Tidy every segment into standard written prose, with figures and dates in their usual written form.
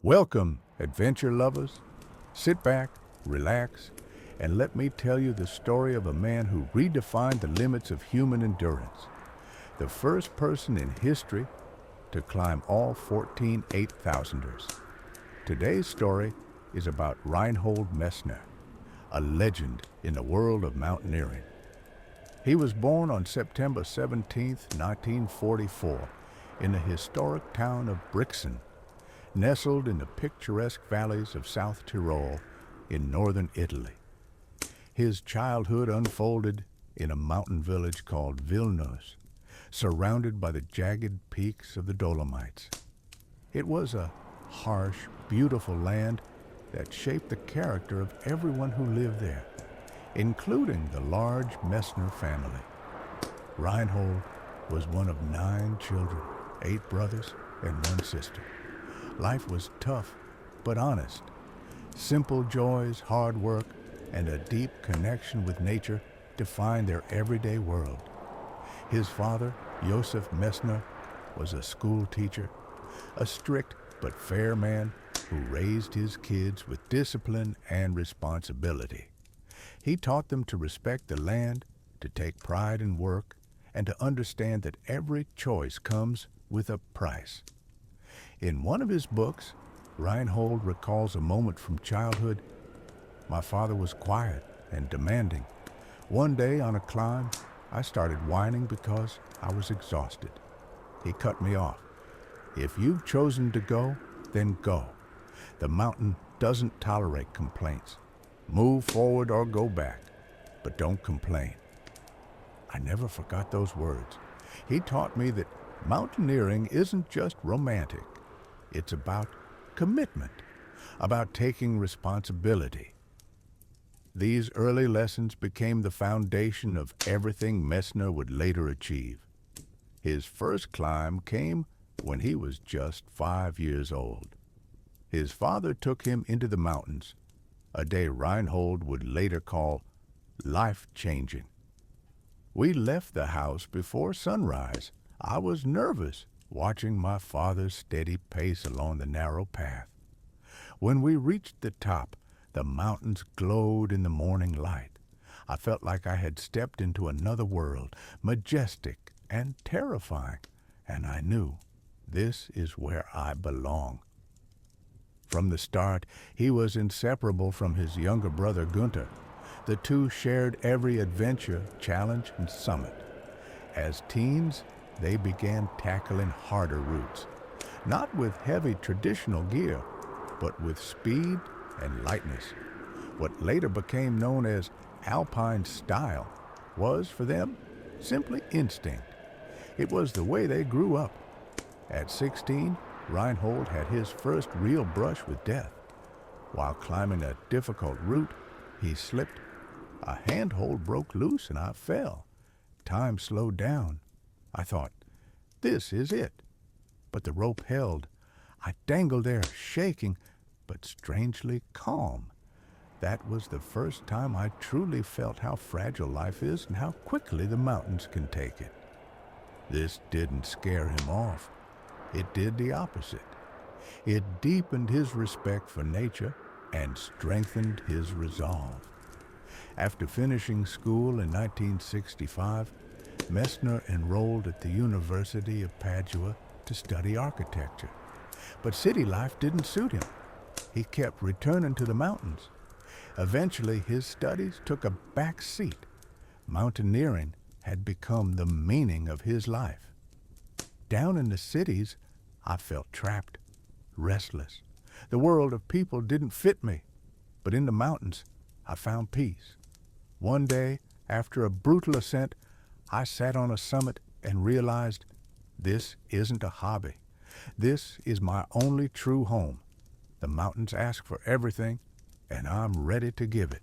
Welcome, adventure lovers. Sit back, relax, and let me tell you the story of a man who redefined the limits of human endurance. The first person in history to climb all 14 8,000ers. Today's story is about Reinhold Messner, a legend in the world of mountaineering. He was born on September 17, 1944, in the historic town of Brixen, nestled in the picturesque valleys of South Tyrol in northern Italy. His childhood unfolded in a mountain village called Vilnius, surrounded by the jagged peaks of the Dolomites. It was a harsh, beautiful land that shaped the character of everyone who lived there, including the large Messner family. Reinhold was one of 9 children, 8 brothers and 1 sister. Life was tough, but honest. Simple joys, hard work, and a deep connection with nature defined their everyday world. His father, Josef Messner, was a school teacher, a strict but fair man who raised his kids with discipline and responsibility. He taught them to respect the land, to take pride in work, and to understand that every choice comes with a price. In one of his books, Reinhold recalls a moment from childhood. My father was quiet and demanding. One day on a climb, I started whining because I was exhausted. He cut me off. If you've chosen to go, then go. The mountain doesn't tolerate complaints. Move forward or go back, but don't complain. I never forgot those words. He taught me that mountaineering isn't just romantic. It's about commitment, about taking responsibility. These early lessons became the foundation of everything Messner would later achieve. His first climb came when he was just 5 years old. His father took him into the mountains, a day Reinhold would later call life-changing. We left the house before sunrise. I was nervous, watching my father's steady pace along the narrow path. When we reached the top, the mountains glowed in the morning light. I felt like I had stepped into another world, majestic and terrifying, and I knew this is where I belong. From the start, he was inseparable from his younger brother Gunther. The two shared every adventure, challenge, and summit. As teens, they began tackling harder routes, not with heavy traditional gear, but with speed and lightness. What later became known as alpine style was, for them, simply instinct. It was the way they grew up. At 16, Reinhold had his first real brush with death. While climbing a difficult route, he slipped. A handhold broke loose and I fell. Time slowed down. I thought, this is it. But the rope held. I dangled there, shaking, but strangely calm. That was the first time I truly felt how fragile life is and how quickly the mountains can take it. This didn't scare him off. It did the opposite. It deepened his respect for nature and strengthened his resolve. After finishing school in 1965, Messner enrolled at the University of Padua to study architecture. But city life didn't suit him. He kept returning to the mountains. Eventually, his studies took a back seat. Mountaineering had become the meaning of his life. Down in the cities, I felt trapped, restless. The world of people didn't fit me. But in the mountains, I found peace. One day, after a brutal ascent, I sat on a summit and realized this isn't a hobby. This is my only true home. The mountains ask for everything, and I'm ready to give it.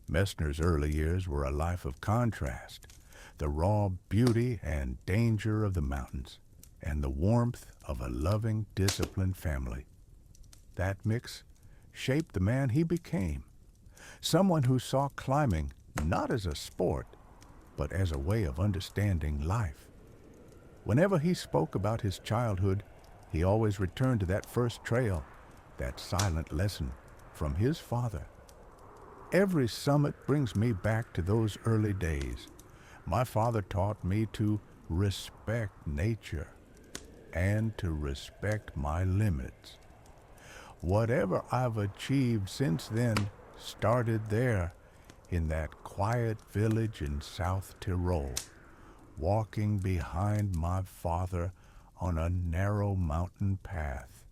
Messner's early years were a life of contrast, the raw beauty and danger of the mountains, and the warmth of a loving, disciplined family. That mix shaped the man he became, someone who saw climbing not as a sport, but as a way of understanding life. Whenever he spoke about his childhood, he always returned to that first trail, that silent lesson from his father. Every summit brings me back to those early days. My father taught me to respect nature and to respect my limits. Whatever I've achieved since then started there in that quiet village in South Tyrol, walking behind my father on a narrow mountain path.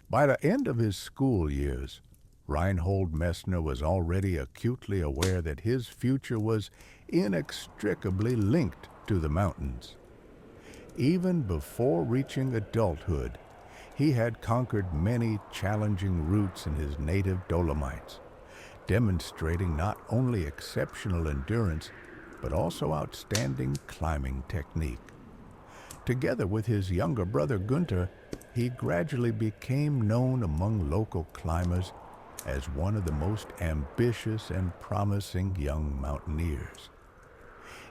By the end of his school years, Reinhold Messner was already acutely aware that his future was inextricably linked to the mountains. Even before reaching adulthood, he had conquered many challenging routes in his native Dolomites, demonstrating not only exceptional endurance, but also outstanding climbing technique. Together with his younger brother Günther, he gradually became known among local climbers as one of the most ambitious and promising young mountaineers.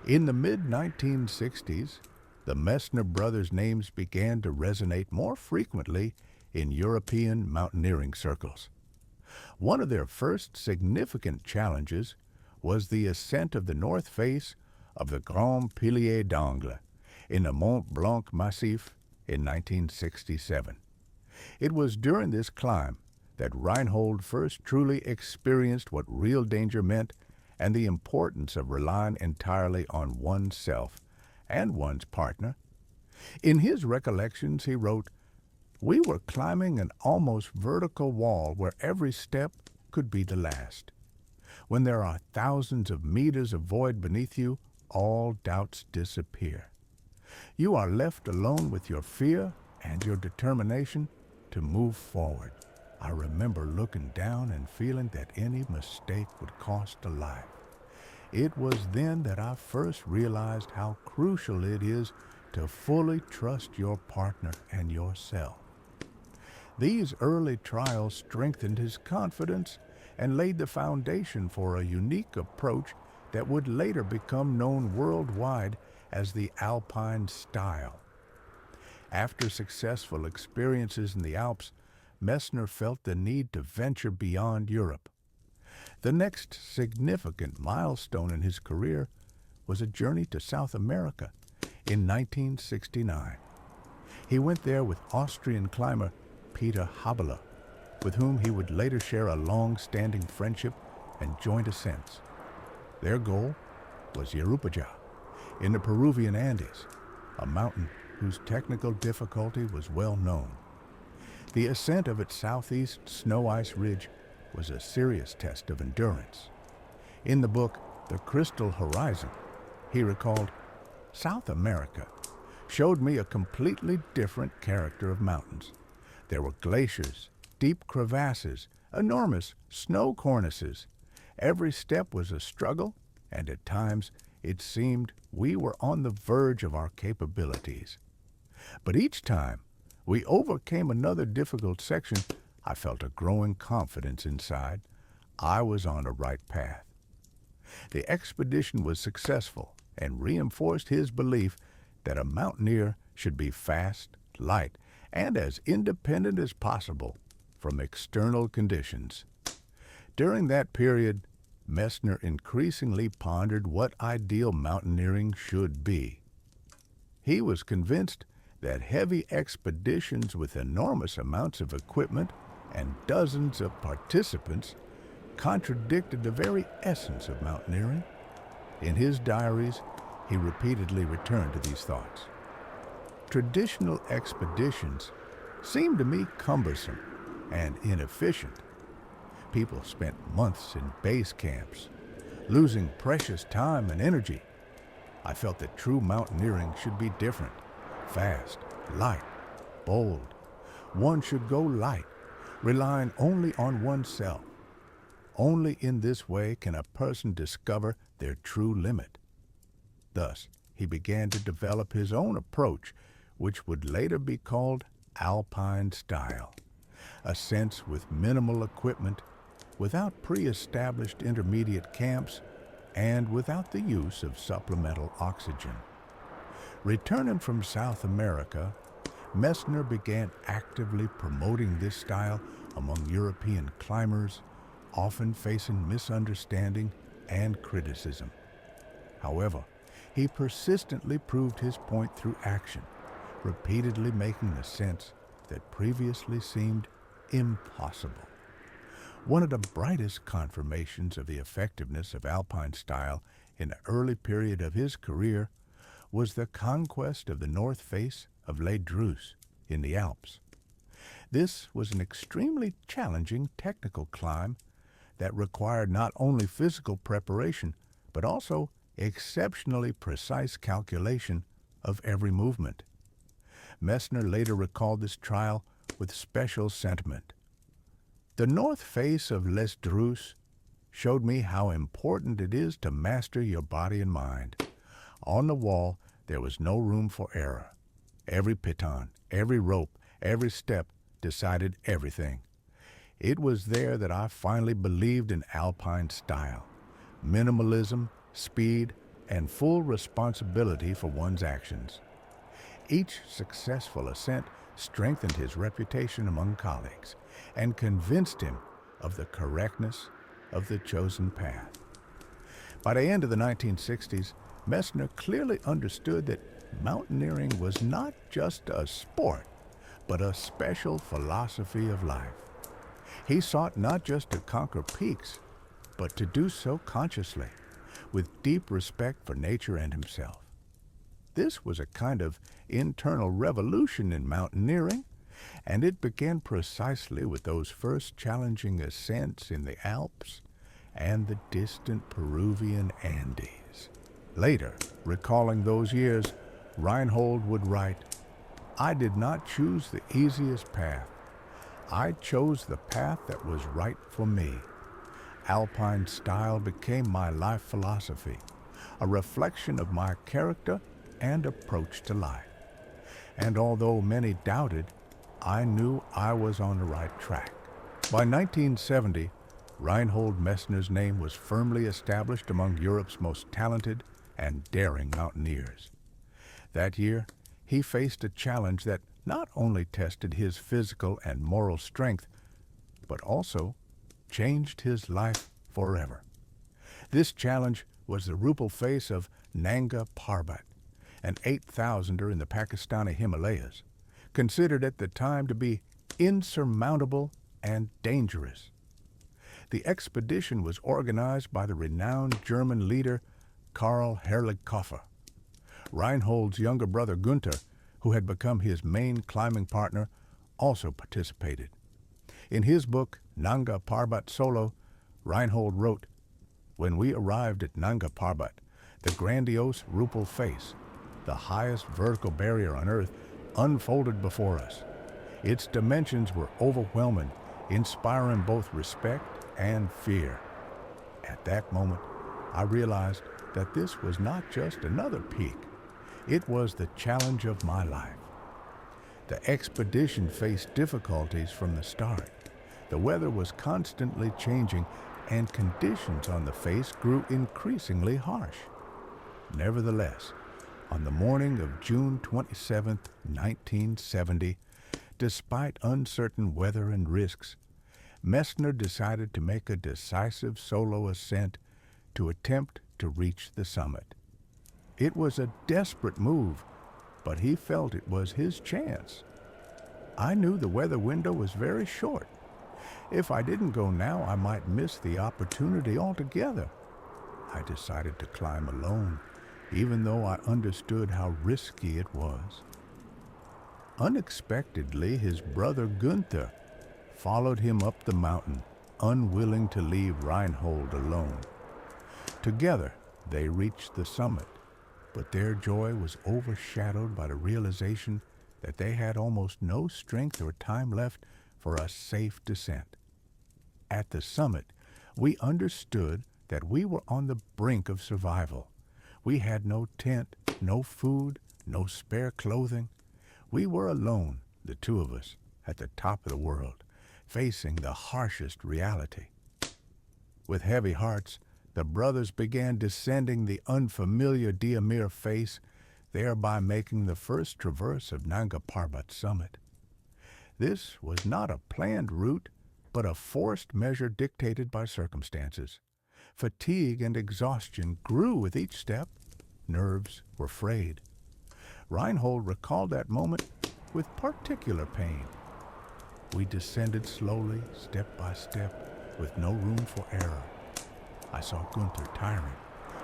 In the mid-1960s, the Messner brothers' names began to resonate more frequently in European mountaineering circles. One of their first significant challenges was the ascent of the north face of the Grand Pilier d'Angle in the Mont Blanc Massif in 1967. It was during this climb that Reinhold first truly experienced what real danger meant and the importance of relying entirely on oneself and one's partner. In his recollections, he wrote, "We were climbing an almost vertical wall where every step could be the last. When there are thousands of meters of void beneath you, all doubts disappear. You are left alone with your fear and your determination to move forward. I remember looking down and feeling that any mistake would cost a life. It was then that I first realized how crucial it is to fully trust your partner and yourself." These early trials strengthened his confidence and laid the foundation for a unique approach that would later become known worldwide as the Alpine style. After successful experiences in the Alps, Messner felt the need to venture beyond Europe. The next significant milestone in his career was a journey to South America in 1969. He went there with Austrian climber Peter Habeler, with whom he would later share a long-standing friendship and joint ascents. Their goal was Yerupaja, in the Peruvian Andes, a mountain whose technical difficulty was well known. The ascent of its southeast snow-ice ridge was a serious test of endurance. In the book, The Crystal Horizon, he recalled, "South America showed me a completely different character of mountains. There were glaciers, deep crevasses, enormous snow cornices. Every step was a struggle, and at times it seemed we were on the verge of our capabilities. But each time we overcame another difficult section, I felt a growing confidence inside. I was on the right path." The expedition was successful and reinforced his belief that a mountaineer should be fast, light, and as independent as possible from external conditions. During that period, Messner increasingly pondered what ideal mountaineering should be. He was convinced that heavy expeditions with enormous amounts of equipment and dozens of participants contradicted the very essence of mountaineering. In his diaries, he repeatedly returned to these thoughts. Traditional expeditions seemed to me cumbersome and inefficient. People spent months in base camps, losing precious time and energy. I felt that true mountaineering should be different, fast, light, bold. One should go light, relying only on oneself. Only in this way can a person discover their true limit. Thus, he began to develop his own approach, which would later be called Alpine style, ascents with minimal equipment, without pre-established intermediate camps, and without the use of supplemental oxygen. Returning from South America, Messner began actively promoting this style among European climbers, often facing misunderstanding and criticism. However, he persistently proved his point through action, repeatedly making ascents that previously seemed impossible. One of the brightest confirmations of the effectiveness of alpine style in the early period of his career was the conquest of the north face of Les Drus in the Alps. This was an extremely challenging technical climb that required not only physical preparation, but also exceptionally precise calculation of every movement. Messner later recalled this trial with special sentiment. The north face of Les Drus showed me how important it is to master your body and mind. On the wall, there was no room for error. Every piton, every rope, every step decided everything. It was there that I finally believed in alpine style, minimalism, speed, and full responsibility for one's actions. Each successful ascent strengthened his reputation among colleagues and convinced him of the correctness of the chosen path. By the end of the 1960s, Messner clearly understood that mountaineering was not just a sport, but a special philosophy of life. He sought not just to conquer peaks, but to do so consciously, with deep respect for nature and himself. This was a kind of internal revolution in mountaineering, and it began precisely with those first challenging ascents in the Alps and the distant Peruvian Andes. Later, recalling those years, Reinhold would write, "I did not choose the easiest path. I chose the path that was right for me. Alpine style became my life philosophy, a reflection of my character and approach to life. And although many doubted, I knew I was on the right track." By 1970, Reinhold Messner's name was firmly established among Europe's most talented and daring mountaineers. That year, he faced a challenge that not only tested his physical and moral strength, but also changed his life forever. This challenge was the Rupal face of Nanga Parbat, an 8,000er in the Pakistani Himalayas, considered at the time to be insurmountable and dangerous. The expedition was organized by the renowned German leader Karl Herrlichhofer. Reinhold's younger brother Günther, who had become his main climbing partner, also participated. In his book, Nanga Parbat Solo, Reinhold wrote, "When we arrived at Nanga Parbat, the grandiose Rupal face, the highest vertical barrier on Earth, unfolded before us. Its dimensions were overwhelming, inspiring both respect and fear. At that moment, I realized that this was not just another peak. It was the challenge of my life. The expedition faced difficulties from the start. The weather was constantly changing, and conditions on the face grew increasingly harsh. Nevertheless, on the morning of June 27, 1970, despite uncertain weather and risks, Messner decided to make a decisive solo ascent to attempt to reach the summit. It was a desperate move, but he felt it was his chance. I knew the weather window was very short. If I didn't go now, I might miss the opportunity altogether. I decided to climb alone, even though I understood how risky it was." Unexpectedly, his brother Günther followed him up the mountain, unwilling to leave Reinhold alone. Together, they reached the summit, but their joy was overshadowed by the realization that they had almost no strength or time left for a safe descent. At the summit, we understood that we were on the brink of survival. We had no tent, no food, no spare clothing. We were alone, the two of us, at the top of the world, facing the harshest reality. With heavy hearts, the brothers began descending the unfamiliar Diamir face, thereby making the first traverse of Nanga Parbat's summit. This was not a planned route, but a forced measure dictated by circumstances. Fatigue and exhaustion grew with each step. Nerves were frayed. Reinhold recalled that moment with particular pain. We descended slowly, step by step, with no room for error. I saw Gunther tiring.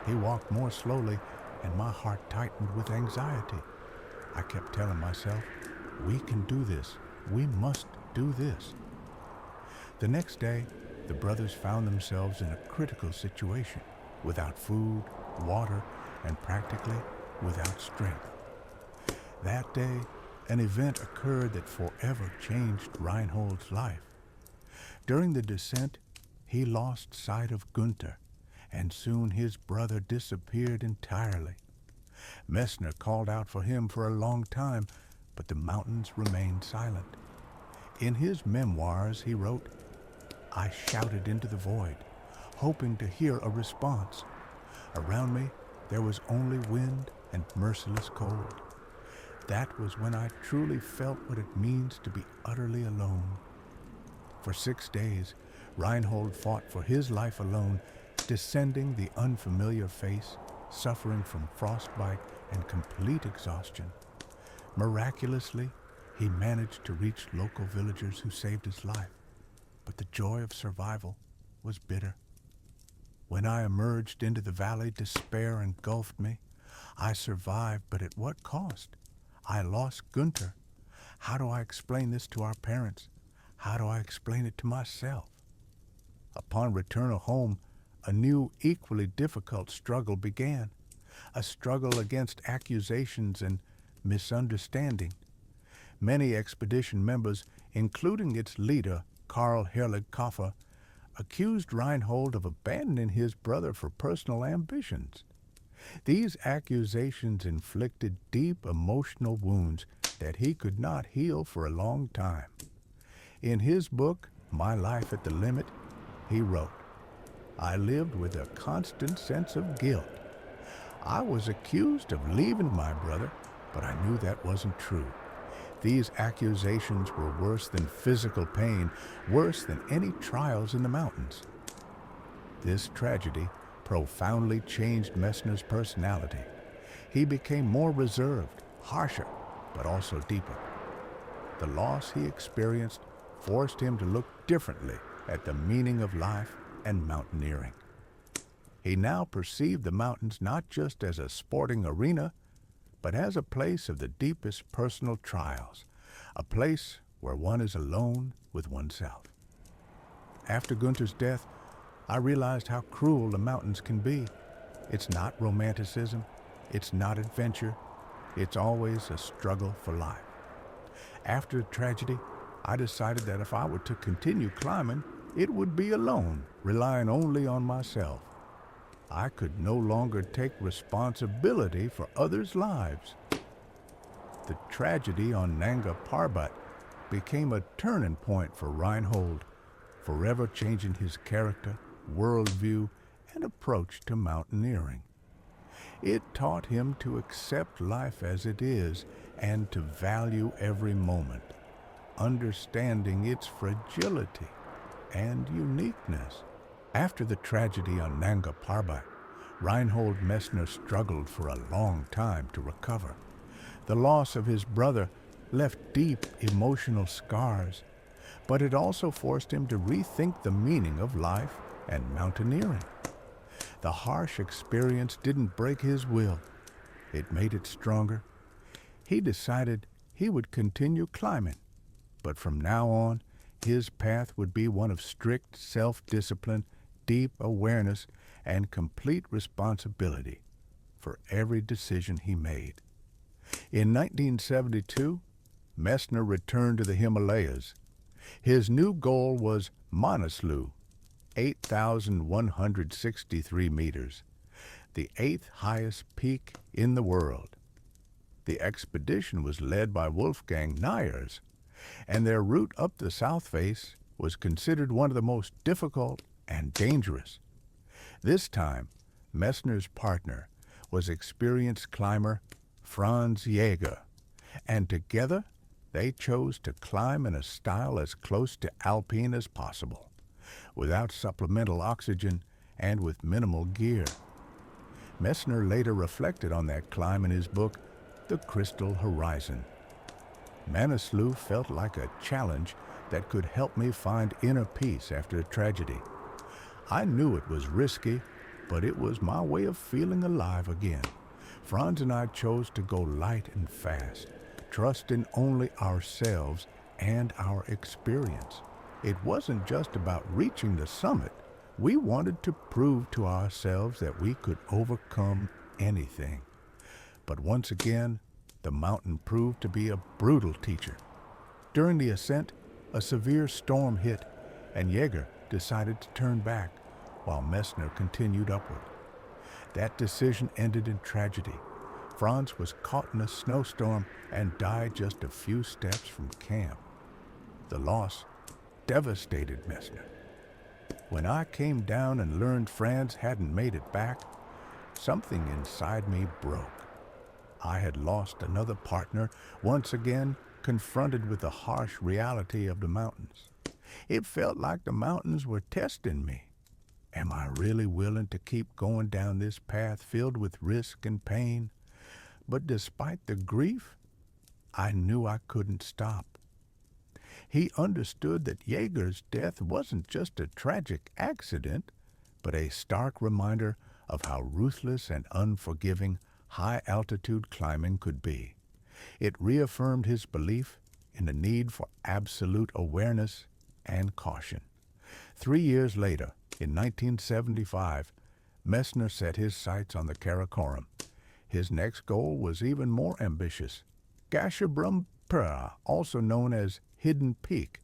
He walked more slowly, and my heart tightened with anxiety. I kept telling myself, we can do this. We must do this. The next day, the brothers found themselves in a critical situation, without food, water, and practically without strength. That day, an event occurred that forever changed Reinhold's life. During the descent, he lost sight of Gunther, and soon his brother disappeared entirely. Messner called out for him for a long time, but the mountains remained silent. In his memoirs, he wrote, "I shouted into the void, hoping to hear a response. Around me, there was only wind and merciless cold. That was when I truly felt what it means to be utterly alone." For 6 days, Reinhold fought for his life alone, descending the unfamiliar face, suffering from frostbite and complete exhaustion. Miraculously, he managed to reach local villagers who saved his life, but the joy of survival was bitter. When I emerged into the valley, despair engulfed me. I survived, but at what cost? I lost Gunther. How do I explain this to our parents? How do I explain it to myself? Upon return home, a new, equally difficult struggle began. A struggle against accusations and misunderstanding. Many expedition members, including its leader, Karl Herlig Kaffer, accused Reinhold of abandoning his brother for personal ambitions. These accusations inflicted deep emotional wounds that he could not heal for a long time. In his book, My Life at the Limit, he wrote, "I lived with a constant sense of guilt. I was accused of leaving my brother, but I knew that wasn't true. These accusations were worse than physical pain, worse than any trials in the mountains." This tragedy profoundly changed Messner's personality. He became more reserved, harsher, but also deeper. The loss he experienced forced him to look differently at the meaning of life and mountaineering. He now perceived the mountains not just as a sporting arena, but as a place of the deepest personal trials, a place where one is alone with oneself. After Gunther's death, I realized how cruel the mountains can be. It's not romanticism, it's not adventure, it's always a struggle for life. After the tragedy, I decided that if I were to continue climbing, it would be alone, relying only on myself. I could no longer take responsibility for others' lives. The tragedy on Nanga Parbat became a turning point for Reinhold, forever changing his character, worldview, and approach to mountaineering. It taught him to accept life as it is and to value every moment, understanding its fragility and uniqueness. After the tragedy on Nanga Parbat, Reinhold Messner struggled for a long time to recover. The loss of his brother left deep emotional scars, but it also forced him to rethink the meaning of life and mountaineering. The harsh experience didn't break his will. It made it stronger. He decided he would continue climbing, but from now on, his path would be one of strict self-discipline, deep awareness, and complete responsibility for every decision he made. In 1972, Messner returned to the Himalayas. His new goal was Manaslu, 8,163 meters, the 8th highest peak in the world. The expedition was led by Wolfgang Nyers, and their route up the south face was considered one of the most difficult and dangerous. This time, Messner's partner was experienced climber Franz Jaeger, and together they chose to climb in a style as close to alpine as possible, without supplemental oxygen and with minimal gear. Messner later reflected on that climb in his book, The Crystal Horizon. Manaslu felt like a challenge that could help me find inner peace after a tragedy. I knew it was risky, but it was my way of feeling alive again. Franz and I chose to go light and fast, trusting only ourselves and our experience. It wasn't just about reaching the summit. We wanted to prove to ourselves that we could overcome anything. But once again, the mountain proved to be a brutal teacher. During the ascent, a severe storm hit, and Jaeger decided to turn back, while Messner continued upward. That decision ended in tragedy. Franz was caught in a snowstorm and died just a few steps from camp. The loss devastated Messner. When I came down and learned Franz hadn't made it back, something inside me broke. I had lost another partner, once again confronted with the harsh reality of the mountains. It felt like the mountains were testing me. Am I really willing to keep going down this path filled with risk and pain? But despite the grief, I knew I couldn't stop. He understood that Jaeger's death wasn't just a tragic accident, but a stark reminder of how ruthless and unforgiving high-altitude climbing could be. It reaffirmed his belief in the need for absolute awareness and caution. 3 years later, in 1975, Messner set his sights on the Karakoram. His next goal was even more ambitious. Gasherbrum-Pera, also known as Hidden Peak,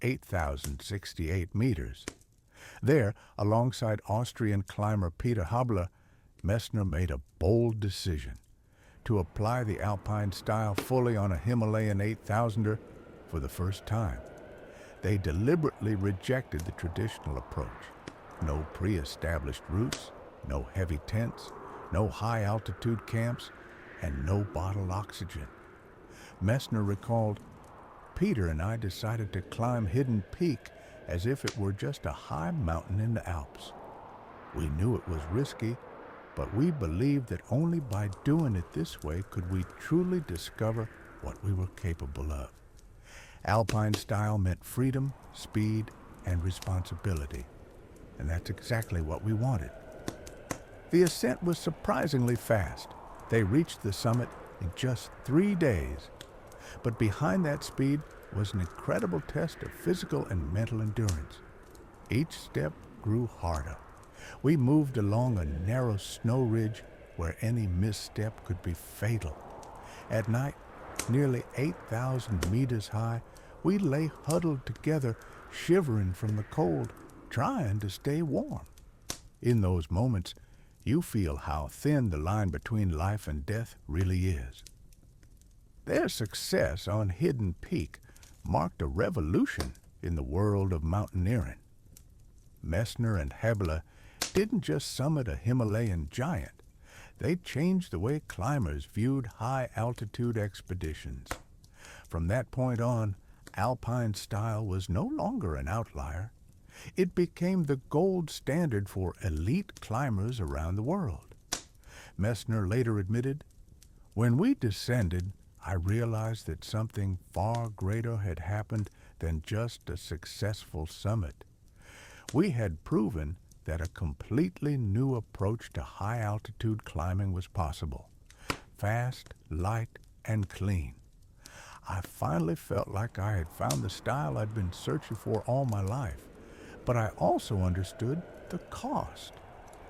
8,068 meters. There, alongside Austrian climber Peter Habler, Messner made a bold decision to apply the alpine style fully on a Himalayan 8,000er for the first time. They deliberately rejected the traditional approach. No pre-established routes, no heavy tents, no high-altitude camps, and no bottled oxygen. Messner recalled, "Peter and I decided to climb Hidden Peak as if it were just a high mountain in the Alps. We knew it was risky, but we believed that only by doing it this way could we truly discover what we were capable of." Alpine style meant freedom, speed, and responsibility, and that's exactly what we wanted. The ascent was surprisingly fast. They reached the summit in just 3 days. But behind that speed was an incredible test of physical and mental endurance. Each step grew harder. We moved along a narrow snow ridge where any misstep could be fatal. At night, nearly 8,000 meters high, we lay huddled together, shivering from the cold, trying to stay warm. In those moments, you feel how thin the line between life and death really is. Their success on Hidden Peak marked a revolution in the world of mountaineering. Messner and Habler didn't just summit a Himalayan giant. They changed the way climbers viewed high-altitude expeditions. From that point on, alpine style was no longer an outlier. It became the gold standard for elite climbers around the world. Messner later admitted, "When we descended, I realized that something far greater had happened than just a successful summit. We had proven that a completely new approach to high-altitude climbing was possible. Fast, light, and clean. I finally felt like I had found the style I'd been searching for all my life. But I also understood the cost.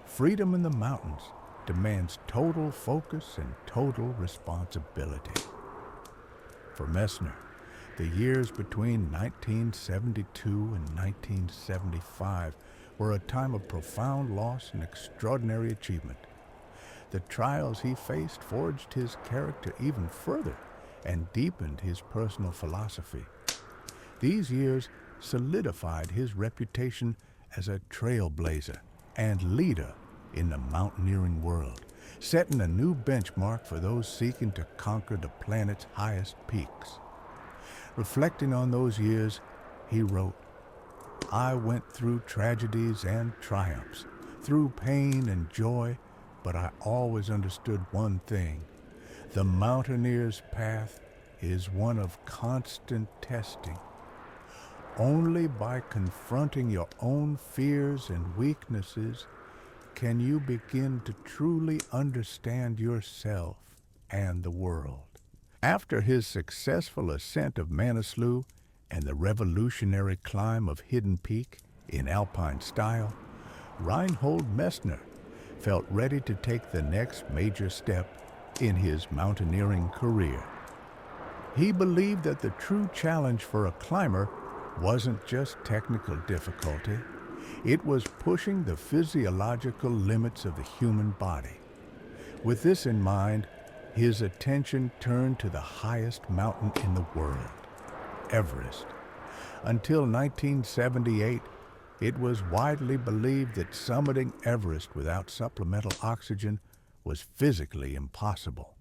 Freedom in the mountains demands total focus and total responsibility." For Messner, the years between 1972 and 1975 were a time of profound loss and extraordinary achievement. The trials he faced forged his character even further and deepened his personal philosophy. These years solidified his reputation as a trailblazer and leader in the mountaineering world. setting a new benchmark for those seeking to conquer the planet's highest peaks. Reflecting on those years, he wrote, "I went through tragedies and triumphs, through pain and joy, but I always understood one thing. The mountaineer's path is one of constant testing. Only by confronting your own fears and weaknesses can you begin to truly understand yourself and the world." After his successful ascent of Manaslu and the revolutionary climb of Hidden Peak in alpine style, Reinhold Messner felt ready to take the next major step in his mountaineering career. He believed that the true challenge for a climber wasn't just technical difficulty, it was pushing the physiological limits of the human body. With this in mind, his attention turned to the highest mountain in the world, Everest. Until 1978, it was widely believed that summiting Everest without supplemental oxygen was physically impossible.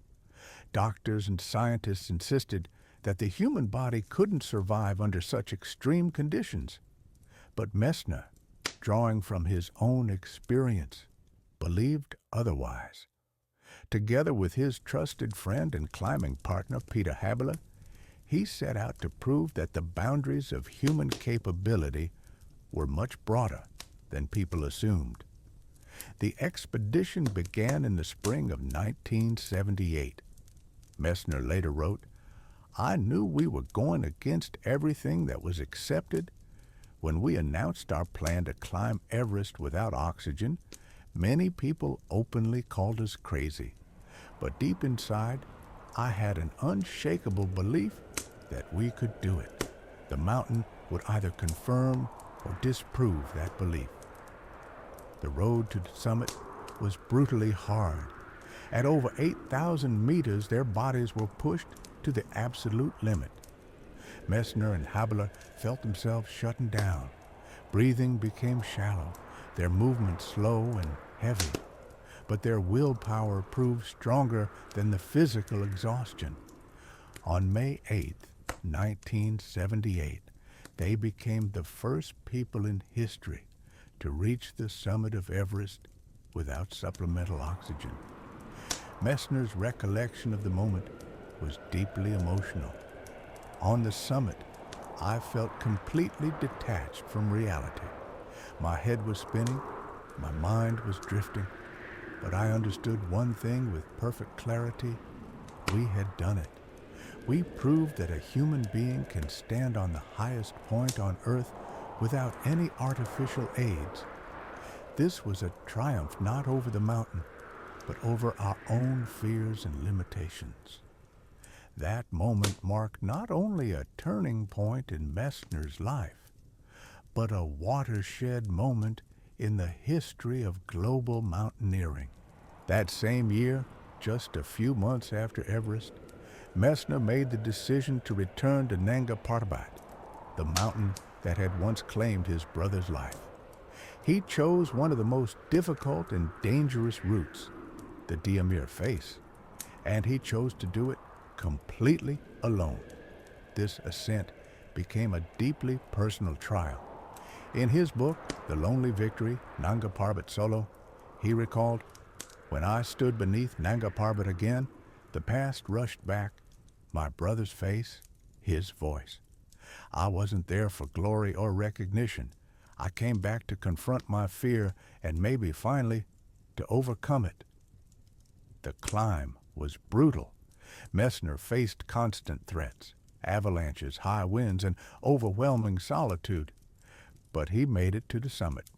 Doctors and scientists insisted that the human body couldn't survive under such extreme conditions. But Messner, drawing from his own experience, believed otherwise. Together with his trusted friend and climbing partner, Peter Habler, he set out to prove that the boundaries of human capability were much broader than people assumed. The expedition began in the spring of 1978. Messner later wrote, "I knew we were going against everything that was accepted. When we announced our plan to climb Everest without oxygen, many people openly called us crazy. But deep inside, I had an unshakable belief that we could do it. The mountain would either confirm or disprove that belief." The road to the summit was brutally hard. At over 8,000 meters, their bodies were pushed to the absolute limit. Messner and Habler felt themselves shutting down. Breathing became shallow, their movement slow and heavy. But their willpower proved stronger than the physical exhaustion. On May 8, 1978, they became the first people in history to reach the summit of Everest without supplemental oxygen. Messner's recollection of the moment was deeply emotional. "On the summit, I felt completely detached from reality. My head was spinning, my mind was drifting, but I understood one thing with perfect clarity: we had done it. We proved that a human being can stand on the highest point on Earth without any artificial aids. This was a triumph not over the mountain, but over our own fears and limitations." That moment marked not only a turning point in Messner's life, but a watershed moment in the history of global mountaineering. That same year, just a few months after Everest, Messner made the decision to return to Nanga Parbat, the mountain that had once claimed his brother's life. He chose one of the most difficult and dangerous routes, the Diamir Face, and he chose to do it completely alone. This ascent became a deeply personal trial. In his book, The Lonely Victory, Nanga Parbat Solo, he recalled, "When I stood beneath Nanga Parbat again, the past rushed back, my brother's face, his voice. I wasn't there for glory or recognition. I came back to confront my fear and maybe finally to overcome it." The climb was brutal. Messner faced constant threats, avalanches, high winds, and overwhelming solitude. But he made it to the summit.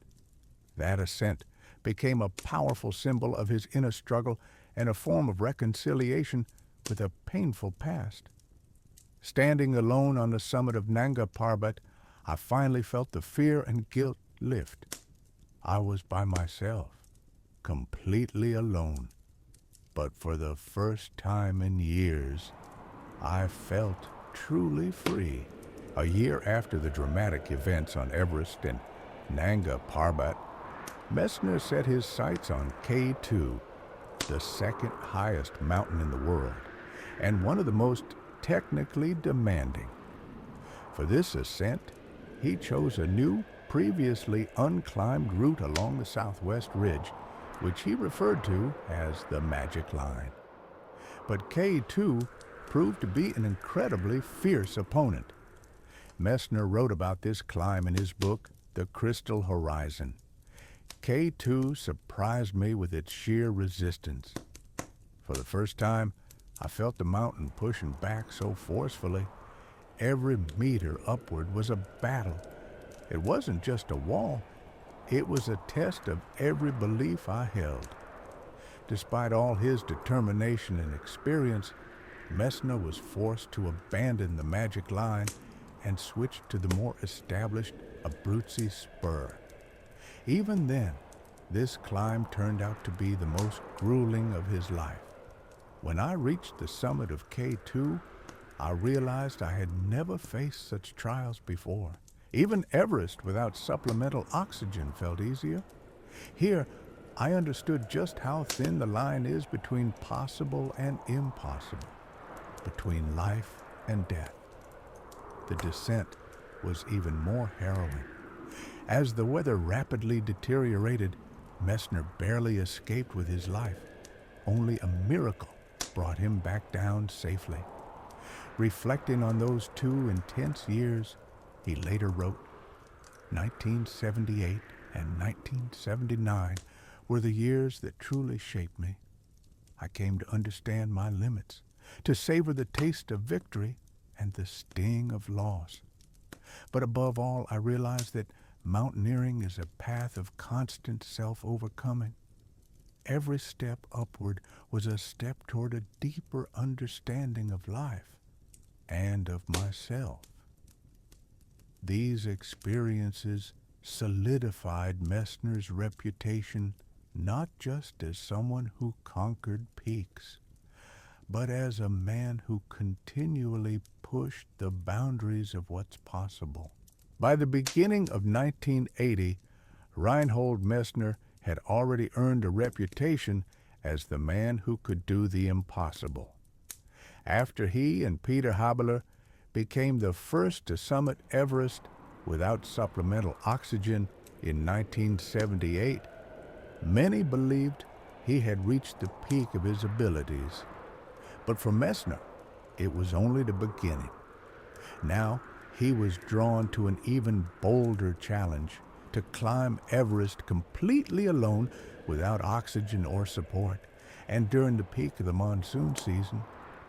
That ascent became a powerful symbol of his inner struggle and a form of reconciliation with a painful past. Standing alone on the summit of Nanga Parbat, I finally felt the fear and guilt lift. I was by myself, completely alone. But for the first time in years, I felt truly free. A year after the dramatic events on Everest and Nanga Parbat, Messner set his sights on K2, the second highest mountain in the world, and one of the most technically demanding. For this ascent, he chose a new, previously unclimbed route along the southwest ridge, which he referred to as the Magic Line. But K2 proved to be an incredibly fierce opponent. Messner wrote about this climb in his book, The Crystal Horizon. K2 surprised me with its sheer resistance. For the first time, I felt the mountain pushing back so forcefully. Every meter upward was a battle. It wasn't just a wall. It was a test of every belief I held. Despite all his determination and experience, Messner was forced to abandon the Magic Line and switch to the more established Abruzzi Spur. Even then, this climb turned out to be the most grueling of his life. When I reached the summit of K2, I realized I had never faced such trials before. Even Everest without supplemental oxygen felt easier. Here, I understood just how thin the line is between possible and impossible, between life and death. The descent was even more harrowing. As the weather rapidly deteriorated, Messner barely escaped with his life. Only a miracle brought him back down safely. Reflecting on those 2 intense years, he later wrote, 1978 and 1979 were the years that truly shaped me. I came to understand my limits, to savor the taste of victory and the sting of loss. But above all, I realized that mountaineering is a path of constant self-overcoming. Every step upward was a step toward a deeper understanding of life and of myself. These experiences solidified Messner's reputation not just as someone who conquered peaks, but as a man who continually pushed the boundaries of what's possible. By the beginning of 1980, Reinhold Messner had already earned a reputation as the man who could do the impossible. After he and Peter Habeler became the first to summit Everest without supplemental oxygen in 1978, many believed he had reached the peak of his abilities. But for Messner, it was only the beginning. Now, he was drawn to an even bolder challenge, to climb Everest completely alone without oxygen or support, and during the peak of the monsoon season,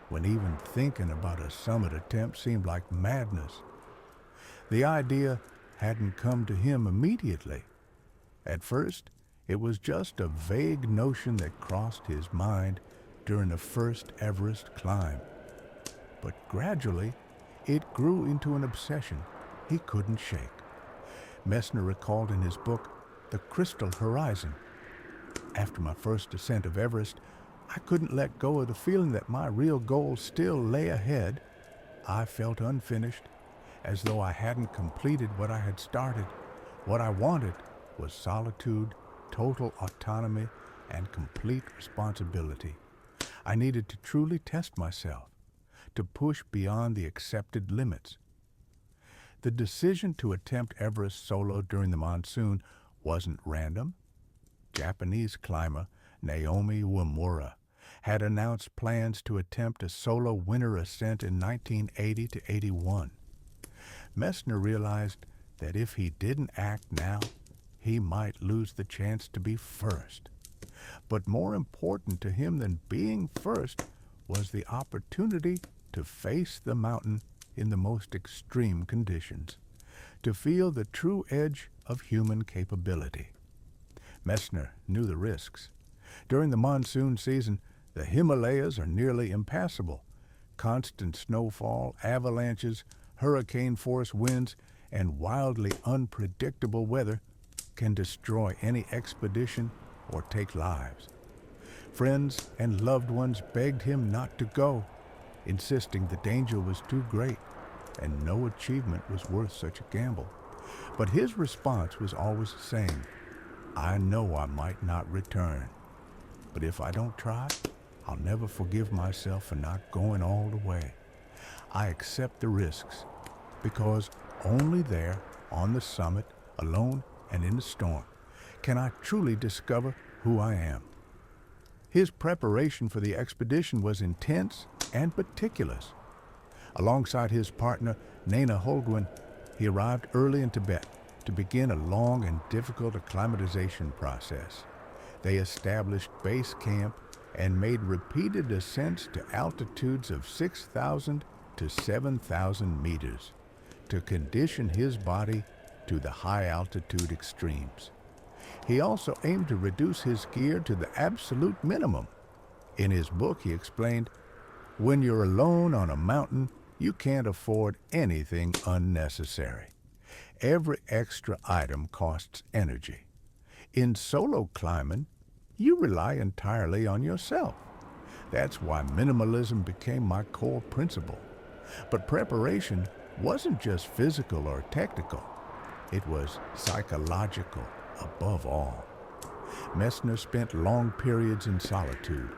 when even thinking about a summit attempt seemed like madness. The idea hadn't come to him immediately. At first, it was just a vague notion that crossed his mind during the first Everest climb. But gradually, it grew into an obsession he couldn't shake. Messner recalled in his book, The Crystal Horizon, "After my first ascent of Everest, I couldn't let go of the feeling that my real goal still lay ahead. I felt unfinished, as though I hadn't completed what I had started. What I wanted was solitude, total autonomy, and complete responsibility. I needed to truly test myself, to push beyond the accepted limits." The decision to attempt Everest solo during the monsoon wasn't random. Japanese climber Naomi Uemura had announced plans to attempt a solo winter ascent in 1980 to 81. Messner realized that if he didn't act now, he might lose the chance to be first. But more important to him than being first was the opportunity to face the mountain in the most extreme conditions, to feel the true edge of human capability. Messner knew the risks. During the monsoon season, the Himalayas are nearly impassable. Constant snowfall, avalanches, hurricane-force winds, and wildly unpredictable weather can destroy any expedition or take lives. Friends and loved ones begged him not to go, insisting the danger was too great and no achievement was worth such a gamble. But his response was always the same: "I know I might not return." But if I don't try, I'll never forgive myself for not going all the way. I accept the risks because only there, on the summit, alone and in the storm, can I truly discover who I am. His preparation for the expedition was intense and meticulous. Alongside his partner, Nana Holguin, he arrived early in Tibet to begin a long and difficult acclimatization process. They established base camp and made repeated ascents to altitudes of 6,000 to 7,000 meters to condition his body to the high altitude extremes. He also aimed to reduce his gear to the absolute minimum. In his book, he explained, "When you're alone on a mountain, you can't afford anything unnecessary. Every extra item costs energy. In solo climbing, you rely entirely on yourself. That's why minimalism became my core principle. But preparation wasn't just physical or technical. It was psychological above all. Messner spent long periods in solitude,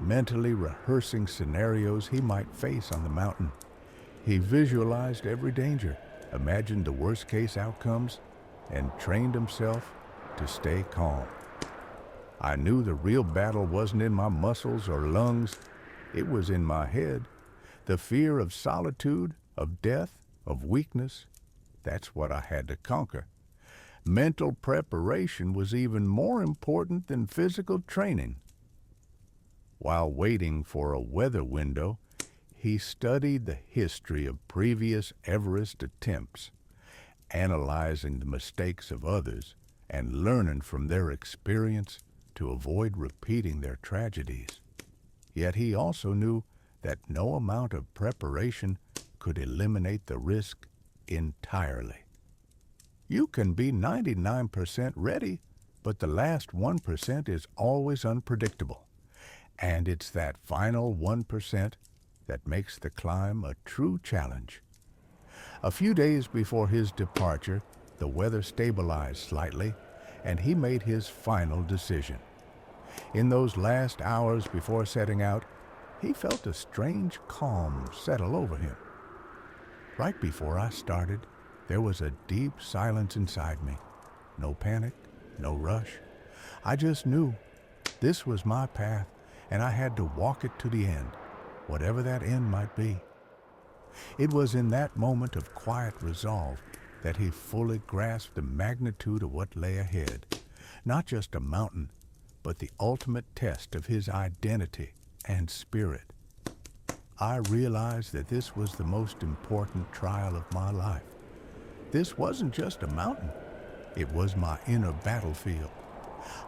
mentally rehearsing scenarios he might face on the mountain. He visualized every danger, imagined the worst-case outcomes, and trained himself to stay calm. I knew the real battle wasn't in my muscles or lungs. It was in my head. The fear of solitude, of death, of weakness, that's what I had to conquer. Mental preparation was even more important than physical training. While waiting for a weather window, he studied the history of previous Everest attempts, analyzing the mistakes of others and learning from their experience to avoid repeating their tragedies. Yet he also knew that no amount of preparation could eliminate the risk entirely. You can be 99% ready, but the last 1% is always unpredictable. And it's that final 1% that makes the climb a true challenge. A few days before his departure, the weather stabilized slightly, and he made his final decision. In those last hours before setting out, he felt a strange calm settle over him. Right before I started, there was a deep silence inside me. No panic, no rush. I just knew this was my path, and I had to walk it to the end, whatever that end might be. It was in that moment of quiet resolve that he fully grasped the magnitude of what lay ahead. Not just a mountain, but the ultimate test of his identity and spirit. I realized that this was the most important trial of my life. This wasn't just a mountain. It was my inner battlefield.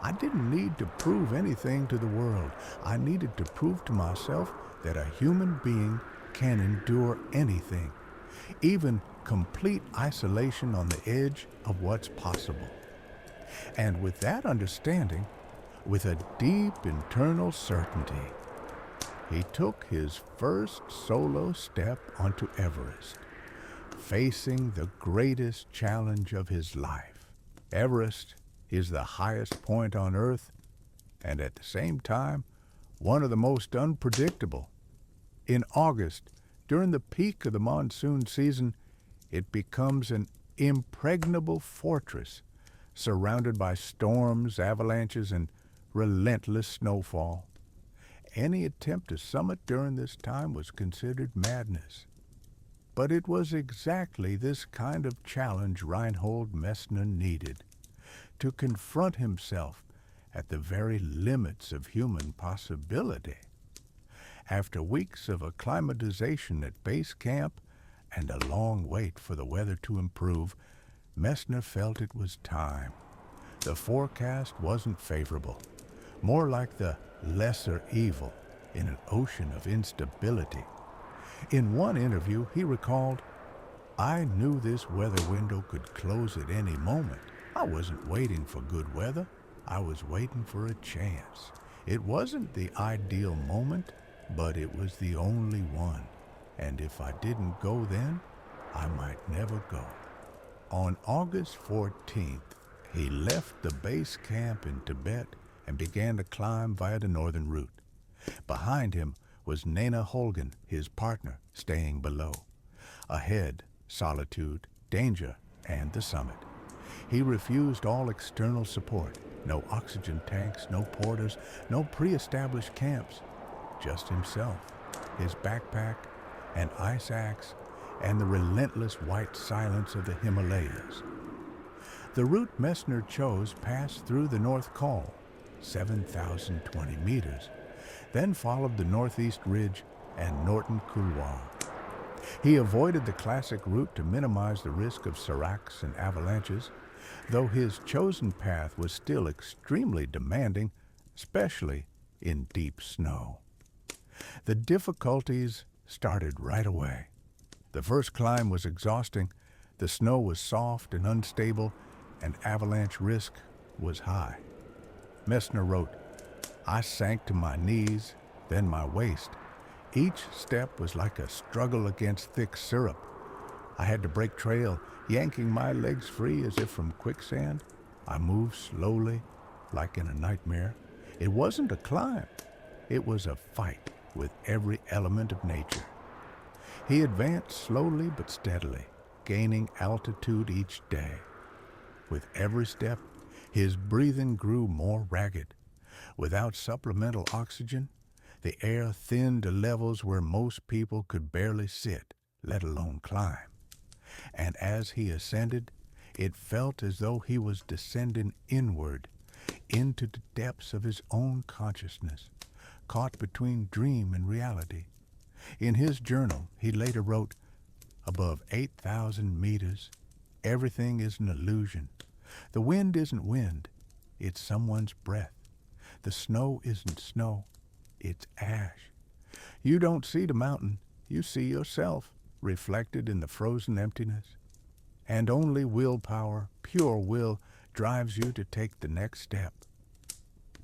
I didn't need to prove anything to the world. I needed to prove to myself that a human being can endure anything, even complete isolation on the edge of what's possible. And with that understanding, with a deep internal certainty, he took his first solo step onto Everest, facing the greatest challenge of his life. Everest is the highest point on Earth, and at the same time, one of the most unpredictable. In August, during the peak of the monsoon season, it becomes an impregnable fortress, surrounded by storms, avalanches, and relentless snowfall. Any attempt to summit during this time was considered madness. But it was exactly this kind of challenge Reinhold Messner needed, to confront himself at the very limits of human possibility. After weeks of acclimatization at base camp and a long wait for the weather to improve, Messner felt it was time. The forecast wasn't favorable, more like the lesser evil in an ocean of instability. In one interview, he recalled, "I knew this weather window could close at any moment. I wasn't waiting for good weather. I was waiting for a chance. It wasn't the ideal moment, but it was the only one. And if I didn't go then, I might never go." On August 14th, he left the base camp in Tibet and began to climb via the northern route. Behind him was Nana Holgen, his partner, staying below. Ahead, solitude, danger, and the summit. He refused all external support. No oxygen tanks, no porters, no pre-established camps. Just himself, his backpack, an ice axe, and the relentless white silence of the Himalayas. The route Messner chose passed through the North Col, 7,020 meters, then followed the Northeast Ridge and Norton Couloir. He avoided the classic route to minimize the risk of seracs and avalanches, though his chosen path was still extremely demanding, especially in deep snow. The difficulties started right away. The first climb was exhausting, the snow was soft and unstable, and avalanche risk was high. Messner wrote, "I sank to my knees, then my waist. Each step was like a struggle against thick syrup. I had to break trail, yanking my legs free as if from quicksand. I moved slowly, like in a nightmare. It wasn't a climb. It was a fight with every element of nature." He advanced slowly but steadily, gaining altitude each day. With every step, his breathing grew more ragged. Without supplemental oxygen, the air thinned to levels where most people could barely sit, let alone climb. And as he ascended, it felt as though he was descending inward into the depths of his own consciousness, caught between dream and reality. In his journal, he later wrote, "Above 8,000 meters, everything is an illusion. The wind isn't wind, it's someone's breath. The snow isn't snow, it's ash. You don't see the mountain, you see yourself, reflected in the frozen emptiness. And only willpower, pure will, drives you to take the next step."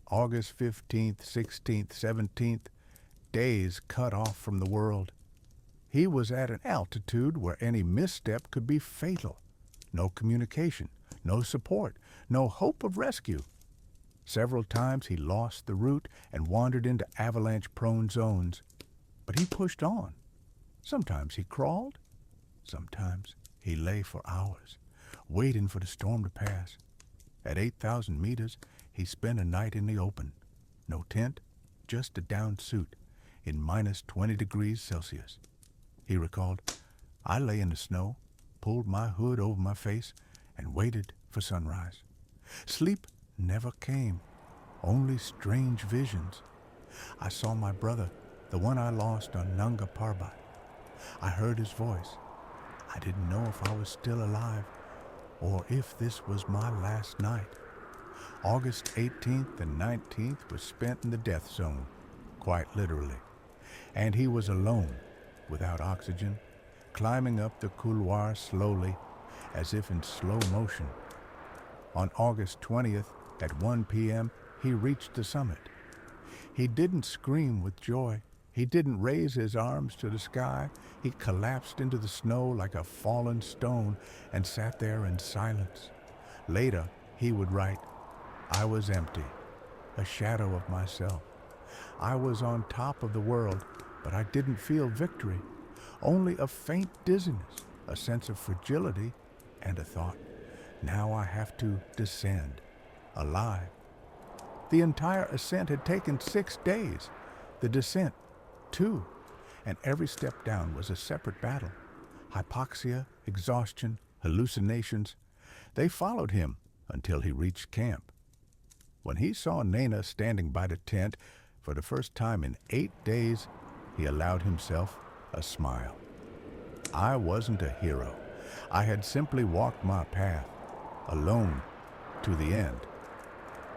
August 15th, 16th, 17th, days cut off from the world. He was at an altitude where any misstep could be fatal. No communication, no support, no hope of rescue. Several times he lost the route and wandered into avalanche-prone zones, but he pushed on. Sometimes he crawled, sometimes he lay for hours, waiting for the storm to pass. At 8,000 meters, he spent a night in the open. No tent, just a down suit, in minus 20 degrees Celsius. He recalled, "I lay in the snow, pulled my hood over my face, and waited for sunrise. Sleep never came, only strange visions. I saw my brother, the one I lost on Nanga Parbat. I heard his voice. I didn't know if I was still alive or if this was my last night." August 18th and 19th was spent in the death zone, quite literally, and he was alone, without oxygen, climbing up the couloir slowly, as if in slow motion. On August 20th, at 1 p.m., he reached the summit. He didn't scream with joy. He didn't raise his arms to the sky. He collapsed into the snow like a fallen stone and sat there in silence. Later, he would write, "I was empty, a shadow of myself. I was on top of the world, but I didn't feel victory, only a faint dizziness, a sense of fragility, and a thought, now I have to descend, alive." The entire ascent had taken 6 days, the descent 2, and every step down was a separate battle. Hypoxia, exhaustion, hallucinations, they followed him until he reached camp. When he saw Nana standing by the tent for the first time in 8 days, he allowed himself a smile. I wasn't a hero. I had simply walked my path, alone, to the end.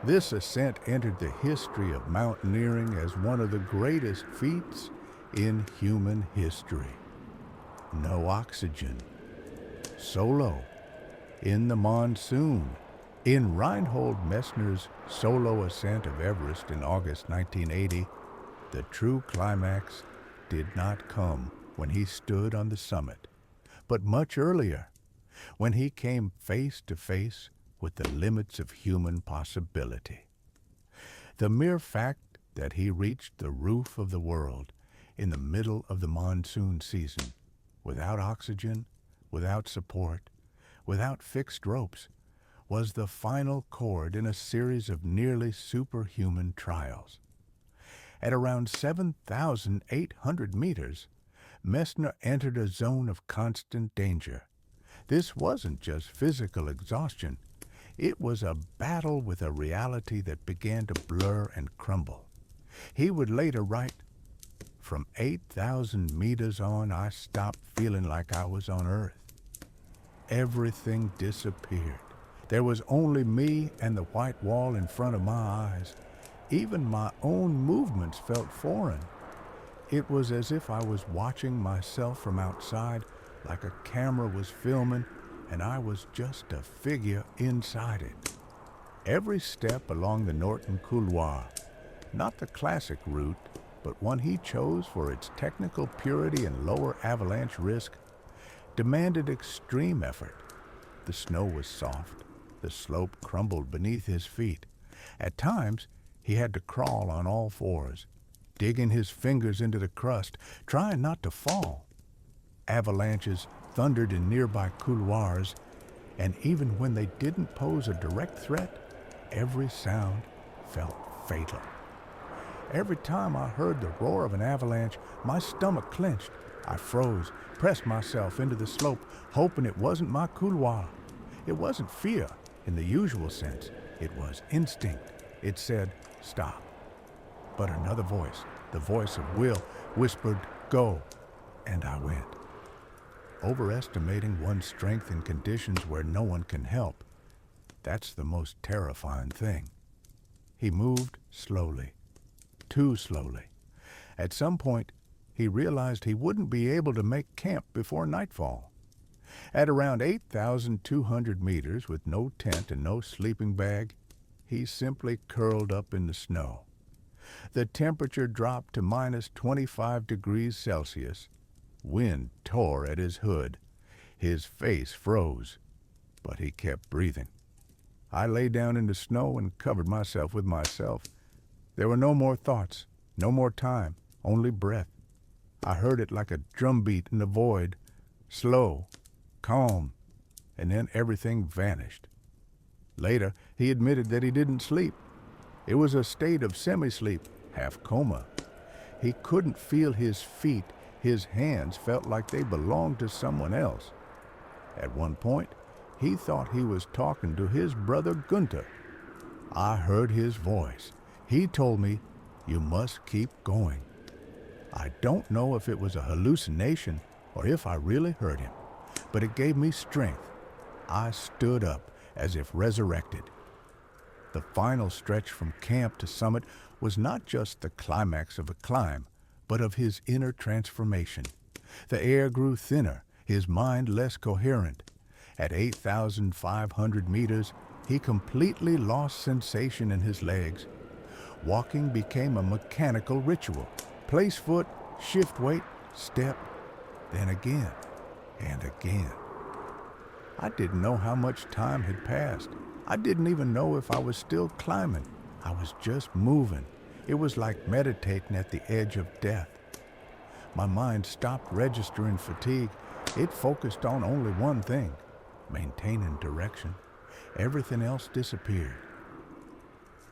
This ascent entered the history of mountaineering as one of the greatest feats in human history. No oxygen. Solo. In the monsoon. In Reinhold Messner's solo ascent of Everest in August 1980, the true climax did not come when he stood on the summit, but much earlier, when he came face to face with the limits of human possibility. The mere fact that he reached the roof of the world in the middle of the monsoon season, without oxygen, without support, without fixed ropes, was the final chord in a series of nearly superhuman trials. At around 7,800 meters, Messner entered a zone of constant danger. This wasn't just physical exhaustion. It was a battle with a reality that began to blur and crumble. He would later write, "From 8,000 meters on, I stopped feeling like I was on Earth. Everything disappeared. There was only me and the white wall in front of my eyes. Even my own movements felt foreign. It was as if I was watching myself from outside, like a camera was filming, and I was just a figure inside it." Every step along the Norton Couloir, not the classic route, but one he chose for its technical purity and lower avalanche risk, demanded extreme effort. The snow was soft. The slope crumbled beneath his feet. At times, he had to crawl on all fours, digging his fingers into the crust, trying not to fall. Avalanches thundered in nearby couloirs, and even when they didn't pose a direct threat, every sound felt fatal. Every time I heard the roar of an avalanche, my stomach clenched. I froze, pressed myself into the slope, hoping it wasn't my couloir. It wasn't fear in the usual sense. It was instinct. It said, "Stop." But another voice, the voice of will, whispered, "Go," and I went. Overestimating one's strength in conditions where no one can help, that's the most terrifying thing. He moved slowly, too slowly. At some point, he realized he wouldn't be able to make camp before nightfall. At around 8,200 meters, with no tent and no sleeping bag, he simply curled up in the snow. The temperature dropped to minus 25 degrees Celsius. Wind tore at his hood. His face froze, but he kept breathing. I lay down in the snow and covered myself with myself. There were no more thoughts, no more time, only breath. I heard it like a drumbeat in the void, slow, calm, and then everything vanished. Later, he admitted that he didn't sleep. It was a state of semi-sleep, half coma. He couldn't feel his feet. His hands felt like they belonged to someone else. At one point, he thought he was talking to his brother Gunther. I heard his voice. He told me, "You must keep going." I don't know if it was a hallucination or if I really heard him, but it gave me strength. I stood up as if resurrected. The final stretch from camp to summit was not just the climax of a climb, but of his inner transformation. The air grew thinner, his mind less coherent. At 8,500 meters, he completely lost sensation in his legs. Walking became a mechanical ritual. Place foot, shift weight, step, then again and again. I didn't know how much time had passed. I didn't even know if I was still climbing. I was just moving. It was like meditating at the edge of death. My mind stopped registering fatigue. It focused on only one thing, maintaining direction. Everything else disappeared.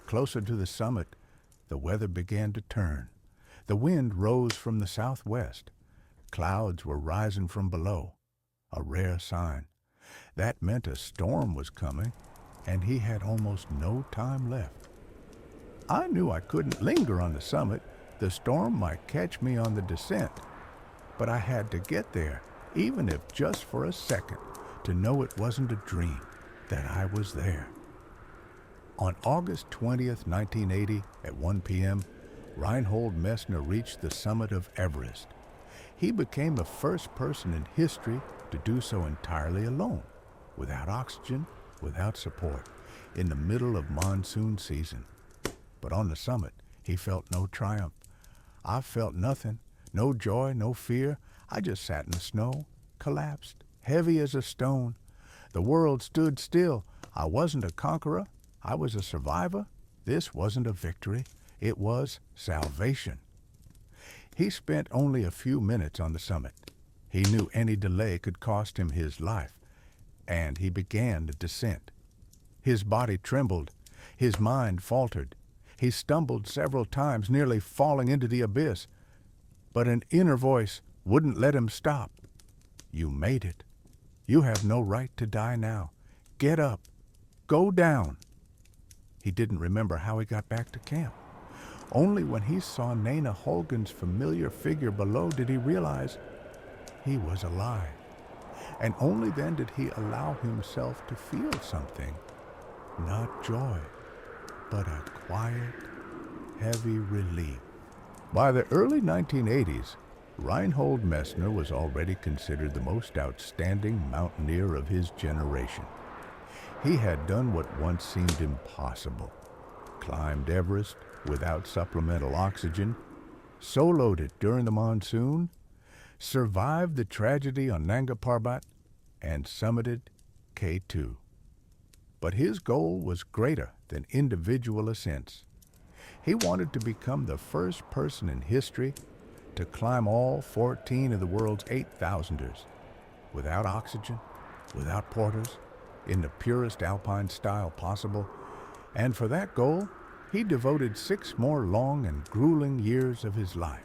Closer to the summit, the weather began to turn. The wind rose from the southwest. Clouds were rising from below, a rare sign. That meant a storm was coming, and he had almost no time left. I knew I couldn't linger on the summit. The storm might catch me on the descent. But I had to get there, even if just for a second, to know it wasn't a dream, that I was there. On August 20th, 1980, at 1 p.m., Reinhold Messner reached the summit of Everest. He became the first person in history to do so entirely alone, without oxygen, without support, in the middle of monsoon season. But on the summit, he felt no triumph. I felt nothing, no joy, no fear. I just sat in the snow, collapsed, heavy as a stone. The world stood still. I wasn't a conqueror. I was a survivor, This wasn't a victory, it was salvation. He spent only a few minutes on the summit. He knew any delay could cost him his life, and he began the descent. His body trembled, his mind faltered. He stumbled several times, nearly falling into the abyss. But an inner voice wouldn't let him stop. You made it. You have no right to die now. Get up. Go down. He didn't remember how he got back to camp. Only when he saw Nana Holgen's familiar figure below did he realize he was alive. And only then did he allow himself to feel something. Not joy, but a quiet, heavy relief. By the early 1980s, Reinhold Messner was already considered the most outstanding mountaineer of his generation. He had done what once seemed impossible: climbed Everest without supplemental oxygen, soloed it during the monsoon, survived the tragedy on Nanga Parbat, and summited K2. But his goal was greater than individual ascents. He wanted to become the first person in history to climb all 14 of the world's 8,000ers, without oxygen, without porters, in the purest alpine style possible, and for that goal, he devoted 6 more long and grueling years of his life.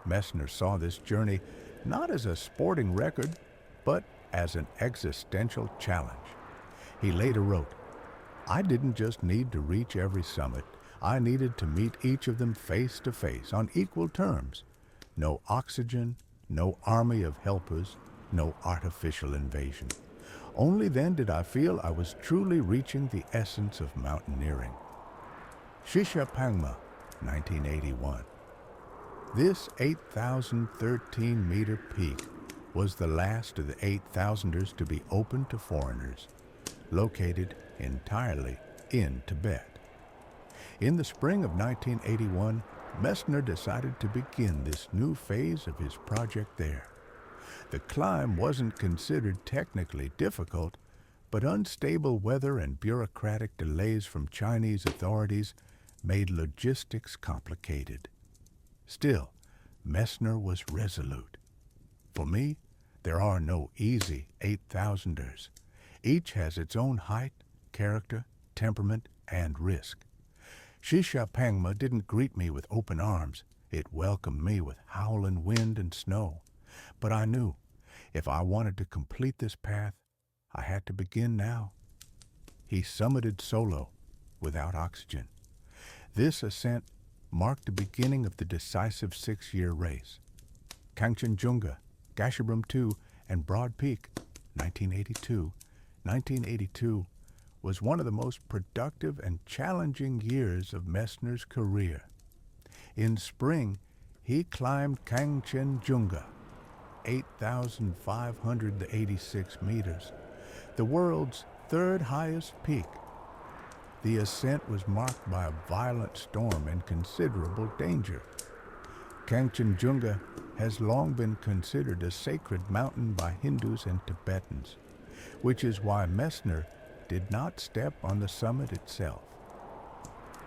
Messner saw this journey not as a sporting record, but as an existential challenge. He later wrote, "I didn't just need to reach every summit. I needed to meet each of them face to face on equal terms. No oxygen, no army of helpers, no artificial invasion. Only then did I feel I was truly reaching the essence of mountaineering." Shisha Pangma, 1981. This 8,013-meter peak was the last of the 8,000ers to be open to foreigners, located entirely in Tibet. In the spring of 1981, Messner decided to begin this new phase of his project there. The climb wasn't considered technically difficult, but unstable weather and bureaucratic delays from Chinese authorities made logistics complicated. Still, Messner was resolute. For me, there are no easy 8,000ers. Each has its own height, character, temperament, and risk. Shisha Pangma didn't greet me with open arms. It welcomed me with howling wind and snow. But I knew, if I wanted to complete this path, I had to begin now. He summited solo, without oxygen. This ascent marked the beginning of the decisive 6-year race. Kangchenjunga, Gasherbrum II, and Broad Peak, 1982. 1982 was one of the most productive and challenging years of Messner's career. In spring, he climbed Kangchenjunga, 8,586 meters, the world's 3rd highest peak. The ascent was marked by a violent storm and considerable danger. Kangchenjunga has long been considered a sacred mountain by Hindus and Tibetans, which is why Messner did not step on the summit itself.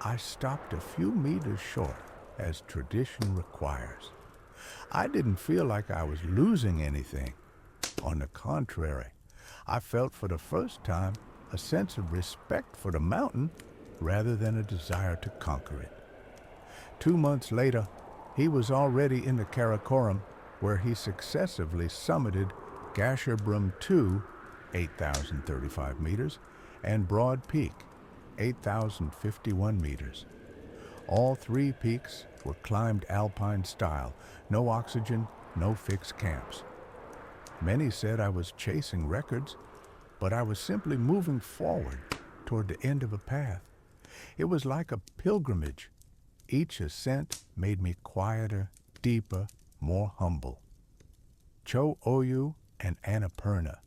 I stopped a few meters short, as tradition requires. I didn't feel like I was losing anything. On the contrary, I felt for the first time a sense of respect for the mountain rather than a desire to conquer it. 2 months later, he was already in the Karakoram, where he successively summited Gasherbrum II, 8,035 meters, and Broad Peak, 8,051 meters. All 3 peaks were climbed alpine style, no oxygen, no fixed camps. Many said I was chasing records, but I was simply moving forward toward the end of a path. It was like a pilgrimage. Each ascent made me quieter, deeper, more humble. Cho Oyu and Annapurna,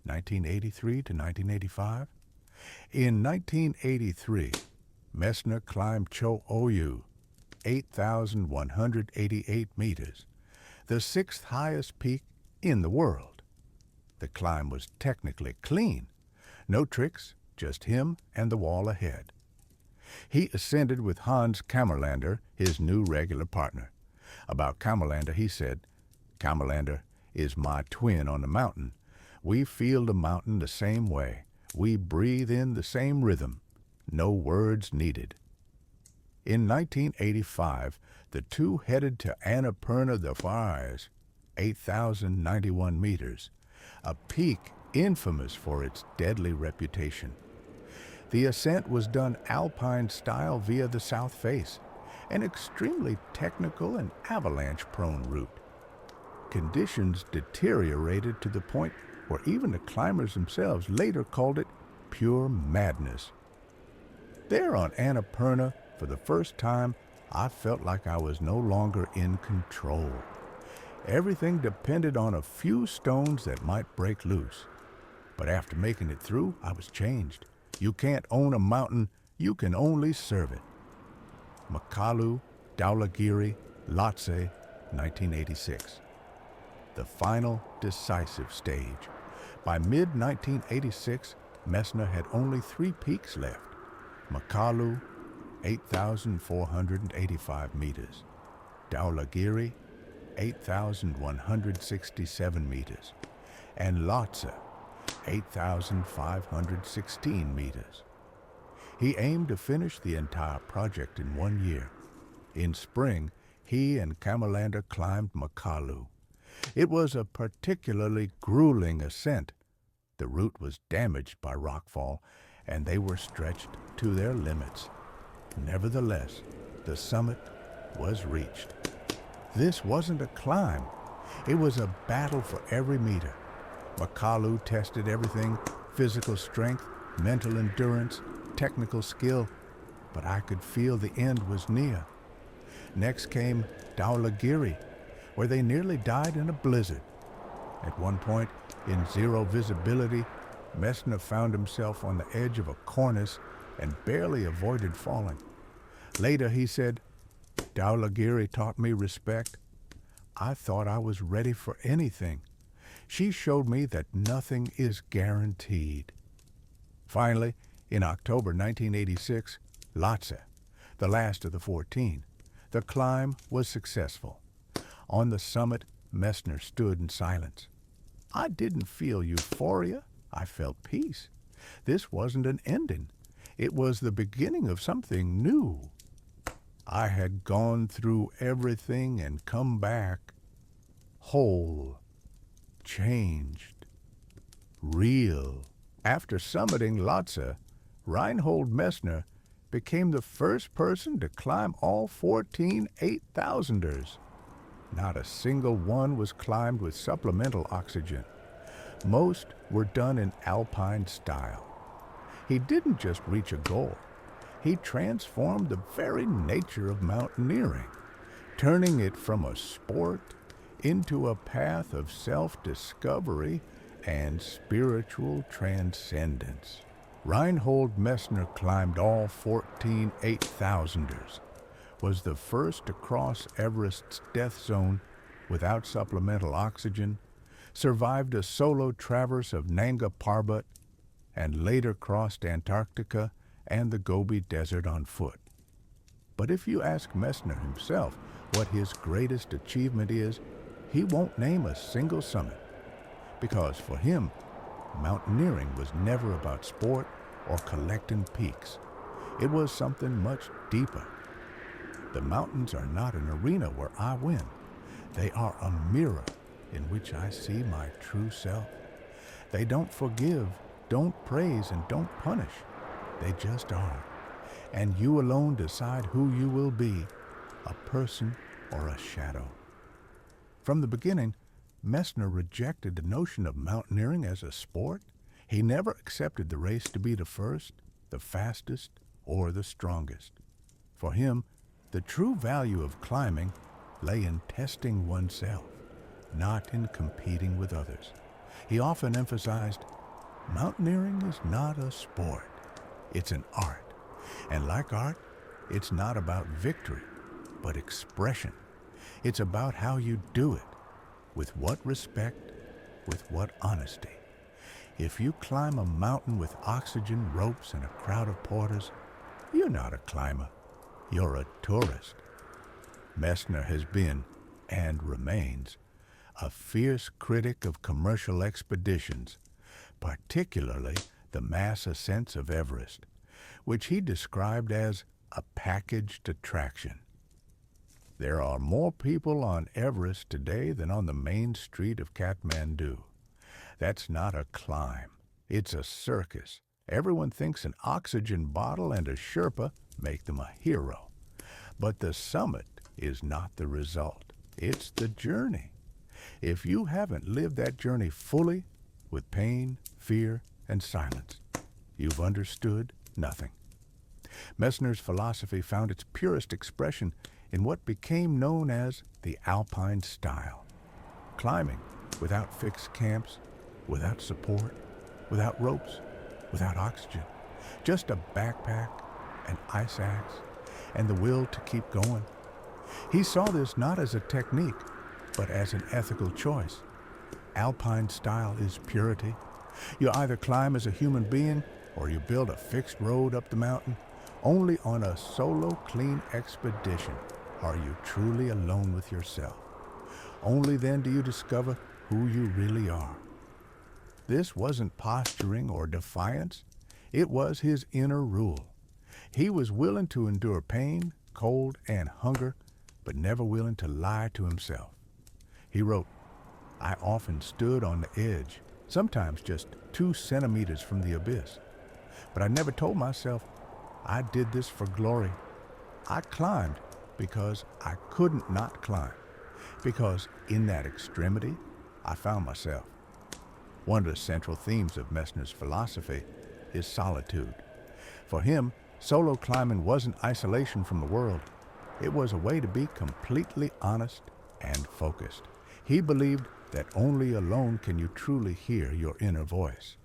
1983 to 1985. In 1983, Messner climbed Cho Oyu, 8,188 meters, the 6th highest peak in the world. The climb was technically clean. No tricks, just him and the wall ahead. He ascended with Hans Kammerlander, his new regular partner. About Kammerlander, he said, "Kammerlander is my twin on the mountain. We feel the mountain the same way. We breathe in the same rhythm. No words needed." In 1985, the two headed to Annapurna the Fires, 8,091 meters, a peak infamous for its deadly reputation. The ascent was done alpine style via the south face, an extremely technical and avalanche-prone route. Conditions deteriorated to the point where even the climbers themselves later called it pure madness. There on Annapurna, for the first time, I felt like I was no longer in control. Everything depended on a few stones that might break loose. But after making it through, I was changed. You can't own a mountain, you can only serve it. Makalu, Dhaulagiri, Lhotse, 1986. The final decisive stage. By mid-1986, Messner had only 3 peaks left. Makalu, 8,485 meters. Dhaulagiri, 8,167 meters. And Lhotse, 8,516 meters. He aimed to finish the entire project in 1 year. In spring, he and Kammerlander climbed Makalu. It was a particularly grueling ascent. The route was damaged by rockfall, and they were stretched to their limits. Nevertheless, the summit was reached. This wasn't a climb. It was a battle for every meter. Makalu tested everything: physical strength, mental endurance, technical skill, but I could feel the end was near. Next came Dhaulagiri, where they nearly died in a blizzard. At one point, in zero visibility, Messner found himself on the edge of a cornice and barely avoided falling. Later he said, "Dhaulagiri taught me respect. I thought I was ready for anything. She showed me that nothing is guaranteed." Finally, in October 1986, Lhotse, the last of the 14. The climb was successful. On the summit, Messner stood in silence. I didn't feel euphoria. I felt peace. This wasn't an ending. It was the beginning of something new. I had gone through everything and come back whole, changed, real. After summiting Lhotse, Reinhold Messner became the first person to climb all 14 8,000ers. Not a single one was climbed with supplemental oxygen. Most were done in alpine style. He didn't just reach a goal. He transformed the very nature of mountaineering, turning it from a sport into a path of self-discovery and spiritual transcendence. Reinhold Messner climbed all 14 8,000ers, was the first to cross Everest's death zone without supplemental oxygen, survived a solo traverse of Nanga Parbat, and later crossed Antarctica and the Gobi Desert on foot. But if you ask Messner himself what his greatest achievement is, he won't name a single summit. Because for him, mountaineering was never about sport or collecting peaks. It was something much deeper. The mountains are not an arena where I win. They are a mirror in which I see my true self. They don't forgive, don't praise, and don't punish. They just are. And you alone decide who you will be, a person or a shadow. From the beginning, Messner rejected the notion of mountaineering as a sport. He never accepted the race to be the first, the fastest, or the strongest. For him, the true value of climbing lay in testing oneself, not in competing with others. He often emphasized, mountaineering is not a sport, it's an art. And like art, it's not about victory, but expression. It's about how you do it, with what respect, with what honesty. If you climb a mountain with oxygen, ropes, and a crowd of porters, You're not a climber. You're a tourist. Messner has been, and remains, a fierce critic of commercial expeditions, particularly the mass ascents of Everest, which he described as a packaged attraction. There are more people on Everest today than on the main street of Kathmandu. That's not a climb. It's a circus. Everyone thinks an oxygen bottle and a Sherpa make them a hero. But the summit is not the result. It's the journey. If you haven't lived that journey fully, with pain, fear, and silence, you've understood nothing. Messner's philosophy found its purest expression in what became known as the alpine style. Climbing without fixed camps, without support, without ropes, without oxygen. Just a backpack, an ice axe, and the will to keep going. He saw this not as a technique, but as an ethical choice. Alpine style is purity. You either climb as a human being or you build a fixed road up the mountain. Only on a solo, clean expedition are you truly alone with yourself. Only then do you discover who you really are. This wasn't posturing or defiance. It was his inner rule. He was willing to endure pain, cold, and hunger, but never willing to lie to himself. He wrote, "I often stood on the edge, sometimes just 2 centimeters from the abyss. But I never told myself I did this for glory. I climbed because I couldn't not climb, because in that extremity, I found myself." One of the central themes of Messner's philosophy is solitude. For him, solo climbing wasn't isolation from the world. It was a way to be completely honest and focused. He believed that only alone can you truly hear your inner voice.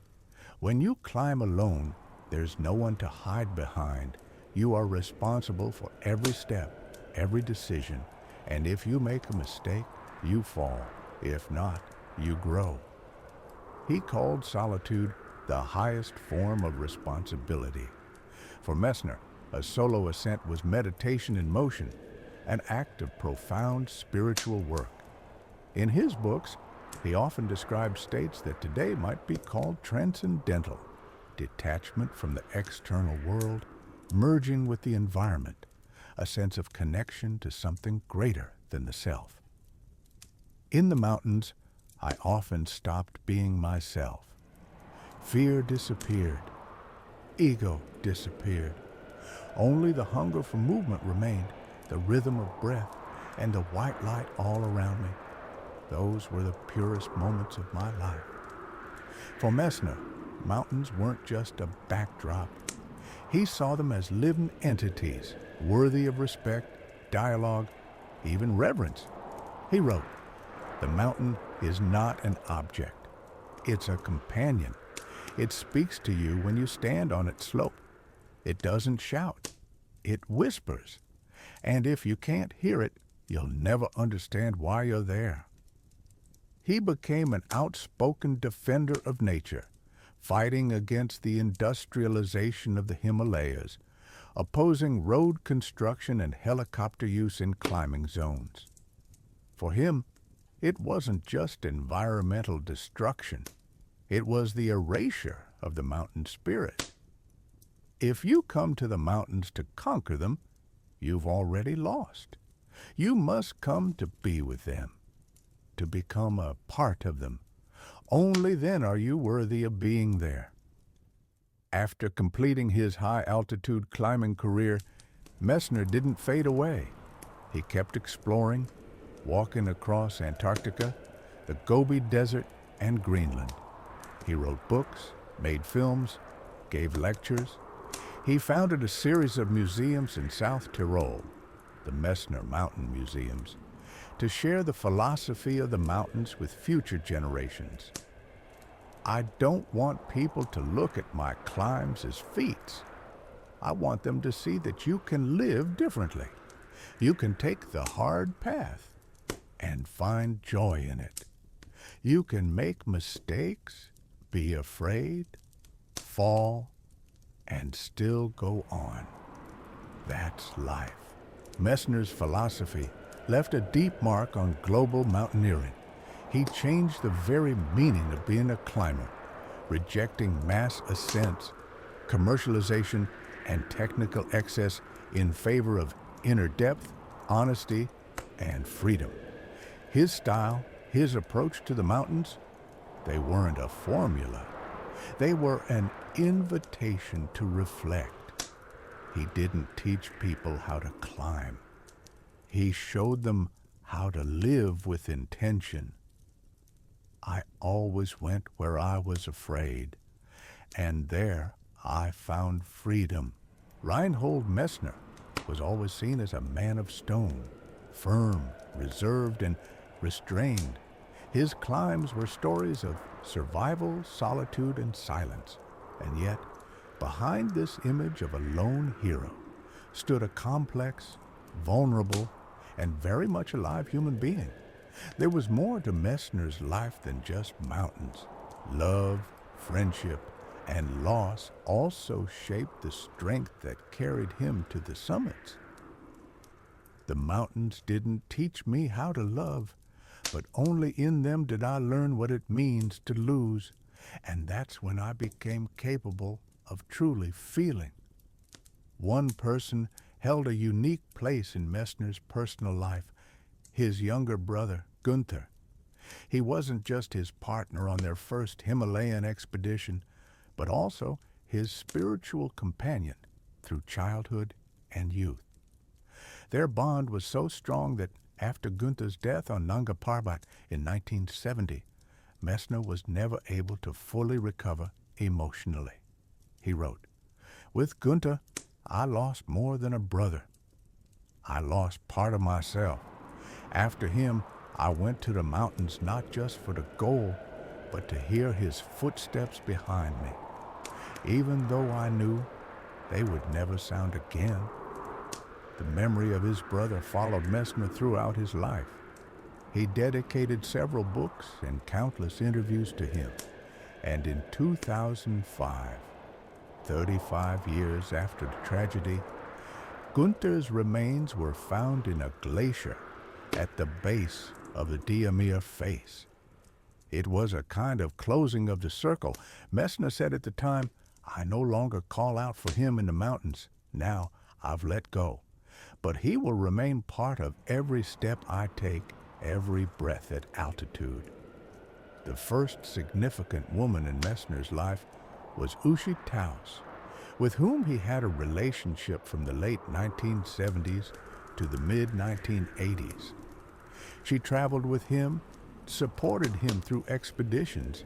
When you climb alone, there's no one to hide behind. You are responsible for every step, every decision, and if you make a mistake, you fall. If not, you grow. He called solitude the highest form of responsibility. For Messner, a solo ascent was meditation in motion, an act of profound spiritual work. In his books, he often described states that today might be called transcendental, detachment from the external world, merging with the environment, a sense of connection to something greater than the self. In the mountains, I often stopped being myself. Fear disappeared. Ego disappeared. Only the hunger for movement remained, the rhythm of breath, and the white light all around me. Those were the purest moments of my life. For Messner, mountains weren't just a backdrop. He saw them as living entities, worthy of respect, dialogue, even reverence. He wrote, "The mountain is not an object. It's a companion. It speaks to you when you stand on its slope. It doesn't shout. It whispers. And if you can't hear it, you'll never understand why you're there." He became an outspoken defender of nature, fighting against the industrialization of the Himalayas, opposing road construction and helicopter use in climbing zones. For him, it wasn't just environmental destruction. It was the erasure of the mountain spirit. If you come to the mountains to conquer them, you've already lost. You must come to be with them, to become a part of them. Only then are you worthy of being there. After completing his high-altitude climbing career, Messner didn't fade away. He kept exploring, walking across Antarctica, the Gobi Desert, and Greenland. He wrote books, made films, gave lectures. He founded a series of museums in South Tyrol, the Messner Mountain Museums, to share the philosophy of the mountains with future generations. I don't want people to look at my climbs as feats. I want them to see that you can live differently. You can take the hard path and find joy in it. You can make mistakes, be afraid, fall, and still go on. That's life. Messner's philosophy left a deep mark on global mountaineering. He changed the very meaning of being a climber, rejecting mass ascents, commercialization, and technical excess in favor of inner depth, honesty, and freedom. His style, his approach to the mountains, they weren't a formula. They were an invitation to reflect. He didn't teach people how to climb. He showed them how to live with intention. I always went where I was afraid, and there I found freedom. Reinhold Messner was always seen as a man of stone, firm, reserved, and restrained. His climbs were stories of survival, solitude, and silence. And yet, behind this image of a lone hero stood a complex, vulnerable, and very much alive human being. There was more to Messner's life than just mountains. Love, friendship, and loss also shaped the strength that carried him to the summits. The mountains didn't teach me how to love, but only in them did I learn what it means to lose, and that's when I became capable of truly feeling. One person held a unique place in Messner's personal life, his younger brother, Gunther. He wasn't just his partner on their first Himalayan expedition, but also his spiritual companion through childhood and youth. Their bond was so strong that after Gunther's death on Nanga Parbat in 1970, Messner was never able to fully recover emotionally. He wrote, "With Gunther, I lost more than a brother. I lost part of myself. After him, I went to the mountains not just for the goal, but to hear his footsteps behind me, even though I knew they would never sound again." The memory of his brother followed Messner throughout his life. He dedicated several books and countless interviews to him. And in 2005, 35 years after the tragedy, Gunther's remains were found in a glacier at the base of the Diamir Face. It was a kind of closing of the circle. Messner said at the time, "I no longer call out for him in the mountains. Now I've let go. But he will remain part of every step I take, every breath at altitude." The first significant woman in Messner's life was Uschi Taus, with whom he had a relationship from the late 1970s to the mid-1980s. She traveled with him, supported him through expeditions,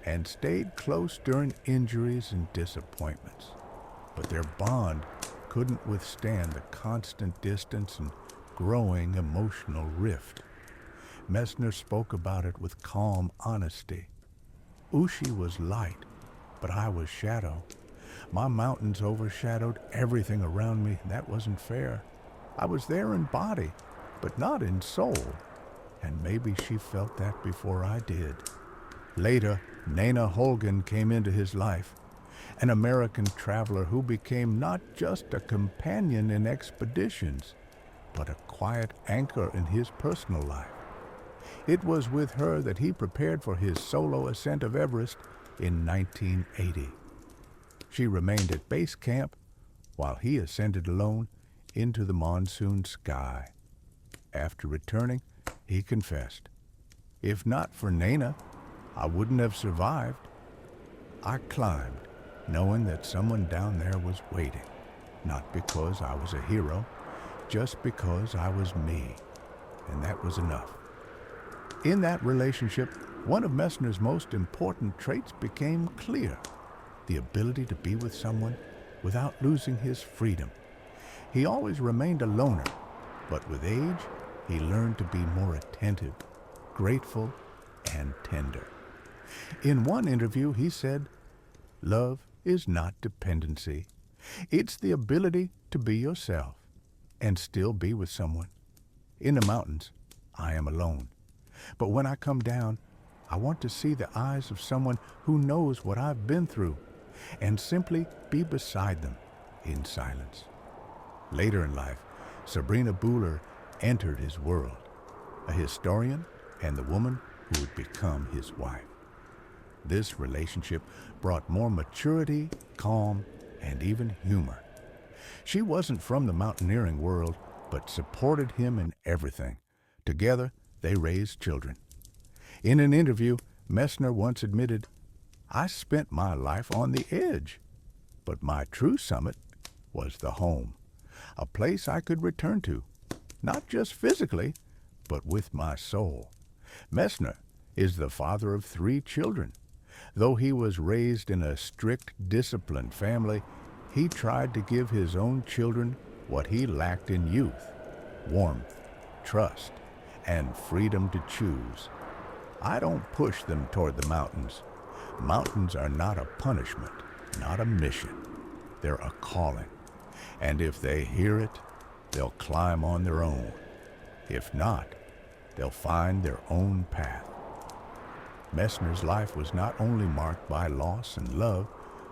and stayed close during injuries and disappointments. But their bond couldn't withstand the constant distance and growing emotional rift. Messner spoke about it with calm honesty. "Uschi was light, but I was shadow. My mountains overshadowed everything around me. That wasn't fair. I was there in body, but not in soul. And maybe she felt that before I did." Later, Nana Holgen came into his life, an American traveler who became not just a companion in expeditions, but a quiet anchor in his personal life. It was with her that he prepared for his solo ascent of Everest in 1980. She remained at base camp while he ascended alone into the monsoon sky. After returning, he confessed, "If not for Nana, I wouldn't have survived. I climbed knowing that someone down there was waiting, not because I was a hero, just because I was me, and that was enough." In that relationship, one of Messner's most important traits became clear: the ability to be with someone without losing his freedom. He always remained a loner, but with age, he learned to be more attentive, grateful, and tender. In one interview, he said, "Love is not dependency. It's the ability to be yourself and still be with someone. In the mountains, I am alone. But when I come down, I want to see the eyes of someone who knows what I've been through and simply be beside them in silence." Later in life, Sabrina Buhler entered his world, a historian and the woman who would become his wife. This relationship brought more maturity, calm, and even humor. She wasn't from the mountaineering world, but supported him in everything. Together, they raised children. In an interview, Messner once admitted, "I spent my life on the edge, but my true summit was the home, a place I could return to, not just physically, but with my soul." Messner is the father of 3 children. Though he was raised in a strict, disciplined family, he tried to give his own children what he lacked in youth: warmth, trust, and freedom to choose. I don't push them toward the mountains. Mountains are not a punishment, not a mission. They're a calling. And if they hear it, they'll climb on their own. If not, they'll find their own path. Messner's life was not only marked by loss and love,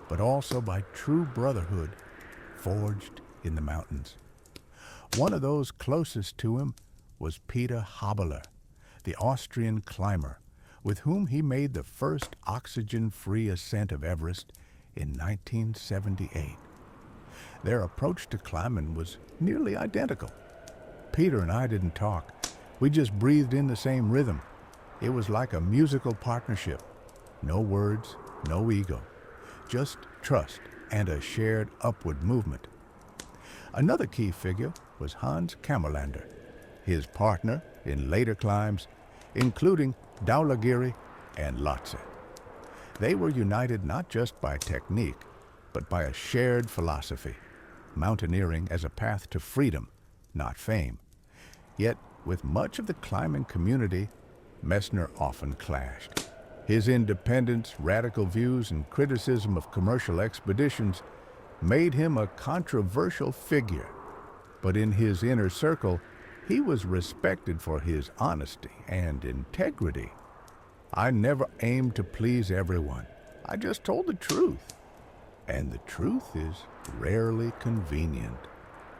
but also by true brotherhood forged in the mountains. One of those closest to him was Peter Habeler, the Austrian climber, with whom he made the first oxygen-free ascent of Everest in 1978. Their approach to climbing was nearly identical. Peter and I didn't talk. We just breathed in the same rhythm. It was like a musical partnership. No words, no ego. Just trust and a shared upward movement. Another key figure was Hans Kammerlander, his partner in later climbs, including Dhaulagiri and Lhotse. They were united not just by technique, but by a shared philosophy: mountaineering as a path to freedom, not fame. Yet, with much of the climbing community, Messner often clashed. His independence, radical views, and criticism of commercial expeditions made him a controversial figure. But in his inner circle, he was respected for his honesty and integrity. "I never aimed to please everyone. I just told the truth. And the truth is rarely convenient."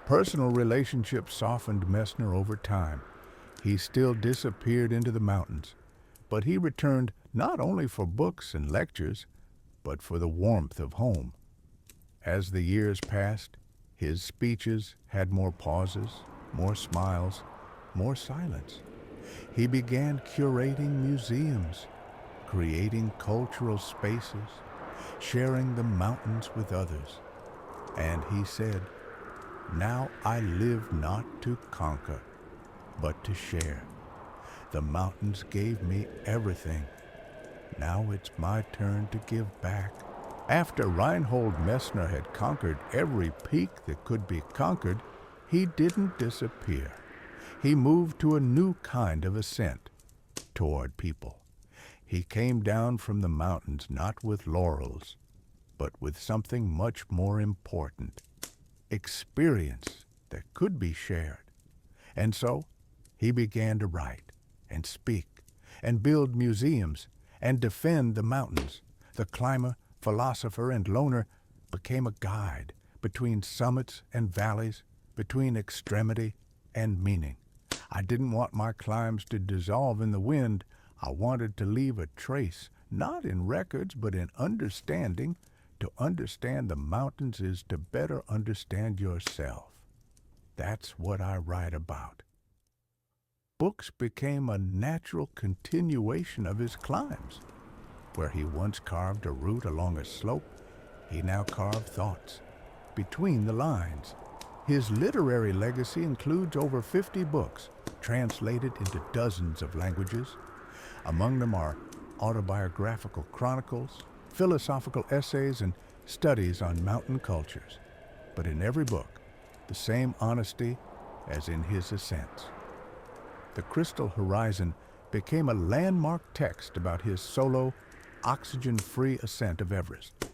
Personal relationships softened Messner over time. He still disappeared into the mountains, but he returned not only for books and lectures, but for the warmth of home. As the years passed, his speeches had more pauses, more smiles, more silence. He began curating museums, creating cultural spaces, sharing the mountains with others. And he said, "Now I live not to conquer, but to share. The mountains gave me everything. Now it's my turn to give back." After Reinhold Messner had conquered every peak that could be conquered, he didn't disappear. He moved to a new kind of ascent, toward people. He came down from the mountains not with laurels, but with something much more important: experience that could be shared. And so, he began to write and speak and build museums and defend the mountains. The climber, philosopher, and loner became a guide between summits and valleys, between extremity and meaning. "I didn't want my climbs to dissolve in the wind. I wanted to leave a trace, not in records, but in understanding. To understand the mountains is to better understand yourself. That's what I write about." Books became a natural continuation of his climbs. Where he once carved a route along a slope, he now carved thoughts between the lines. His literary legacy includes over 50 books, translated into dozens of languages. Among them are autobiographical chronicles, philosophical essays, and studies on mountain cultures. But in every book, the same honesty as in his ascents. The Crystal Horizon became a landmark text about his solo, oxygen-free ascent of Everest.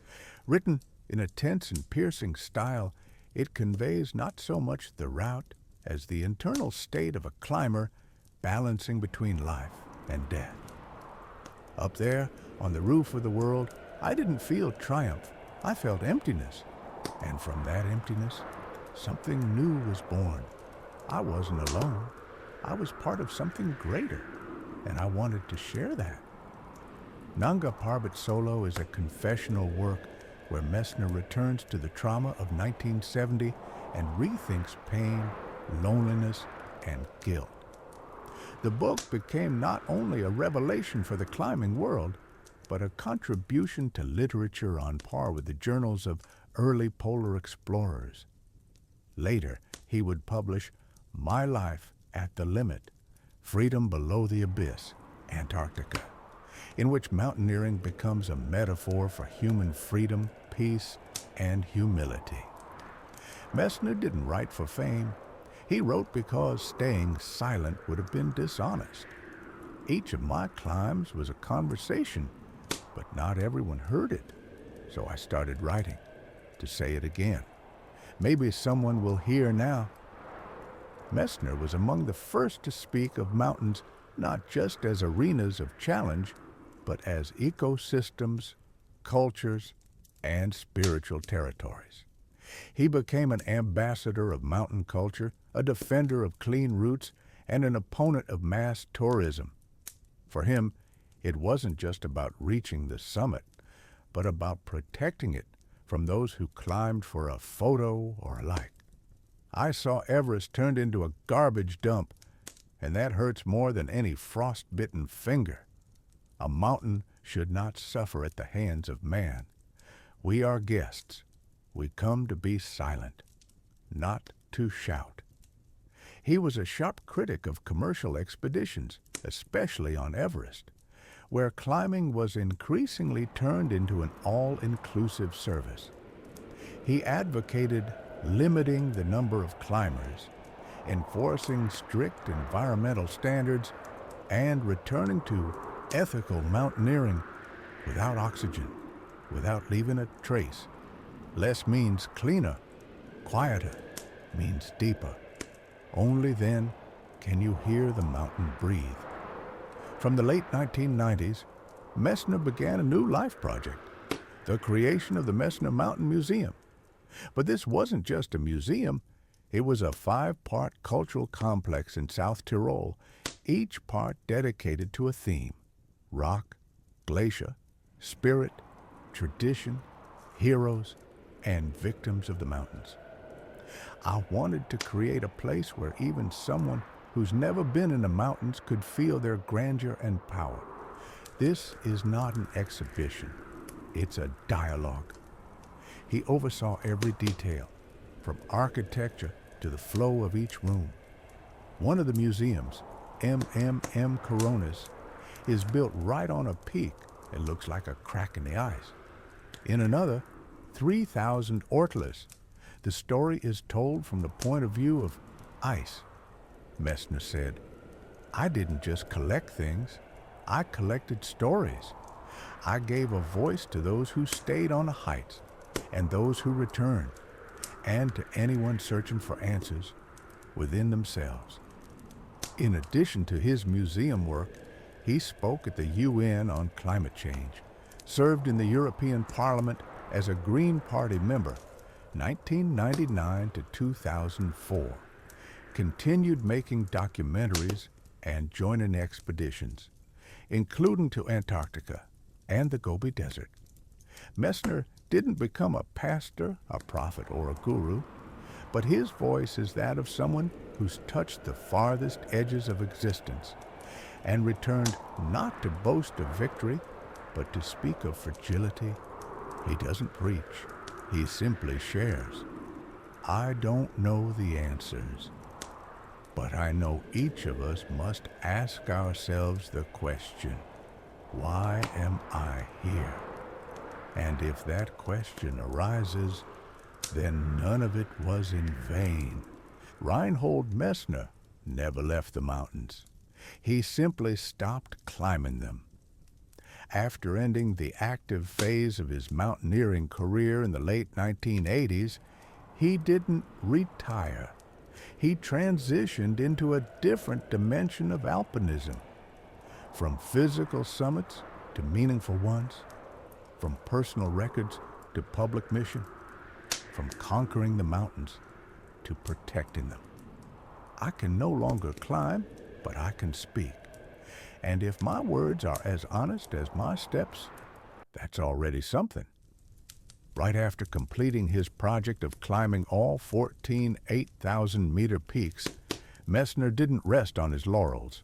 Written in a tense and piercing style, it conveys not so much the route as the internal state of a climber balancing between life and death. Up there, on the roof of the world, I didn't feel triumph. I felt emptiness. And from that emptiness Something new was born. I wasn't alone. I was part of something greater, and I wanted to share that. Nanga Parbat Solo is a confessional work where Messner returns to the trauma of 1970 and rethinks pain, loneliness, and guilt. The book became not only a revelation for the climbing world, but a contribution to literature on par with the journals of early polar explorers. Later, he would publish My Life at the Limit, Freedom Below the Abyss, Antarctica, in which mountaineering becomes a metaphor for human freedom, peace, and humility. Messner didn't write for fame. He wrote because staying silent would have been dishonest. Each of my climbs was a conversation, but not everyone heard it. So I started writing, to say it again. Maybe someone will hear now. Messner was among the first to speak of mountains not just as arenas of challenge, but as ecosystems, cultures, and spiritual territories. He became an ambassador of mountain culture, a defender of clean routes, and an opponent of mass tourism. For him, it wasn't just about reaching the summit, but about protecting it from those who climbed for a photo or a like. I saw Everest turned into a garbage dump, and that hurts more than any frost-bitten finger. A mountain should not suffer at the hands of man. We are guests. We come to be silent, not to shout. He was a sharp critic of commercial expeditions, especially on Everest, where climbing was increasingly turned into an all-inclusive service. He advocated limiting the number of climbers, enforcing strict environmental standards, and returning to ethical mountaineering without oxygen, without leaving a trace. Less means cleaner, quieter means deeper. Only then can you hear the mountain breathe. From the late 1990s, Messner began a new life project, the creation of the Messner Mountain Museum. But this wasn't just a museum, it was a 5-part cultural complex in South Tyrol, each part dedicated to a theme: rock, glacier, spirit, tradition, heroes, and victims of the mountains. I wanted to create a place where even someone who's never been in the mountains could feel their grandeur and power. This is not an exhibition, it's a dialogue. He oversaw every detail, from architecture to the flow of each room. One of the museums, MMM Coronas, is built right on a peak and looks like a crack in the ice. In another, 3,000 Ortlas, the story is told from the point of view of ice. Messner said, I didn't just collect things, I collected stories. I gave a voice to those who stayed on the heights and those who returned, and to anyone searching for answers within themselves. In addition to his museum work, he spoke at the UN on climate change, served in the European Parliament as a Green Party member, 1999 to 2004, continued making documentaries and joining expeditions, including to Antarctica and the Gobi Desert. Messner didn't become a pastor, a prophet, or a guru, but his voice is that of someone who's touched the farthest edges of existence and returned not to boast of victory, but to speak of fragility. He doesn't preach, he simply shares. I don't know the answers, but I know each of us must ask ourselves the question, why am I here? And if that question arises, then none of it was in vain. Reinhold Messner never left the mountains. He simply stopped climbing them. After ending the active phase of his mountaineering career in the late 1980s, he didn't retire. He transitioned into a different dimension of alpinism. From physical summits to meaningful ones, from personal records to public mission, from conquering the mountains to protecting them. I can no longer climb, but I can speak. And if my words are as honest as my steps, that's already something. Right after completing his project of climbing all 14 8,000-meter peaks, Messner didn't rest on his laurels.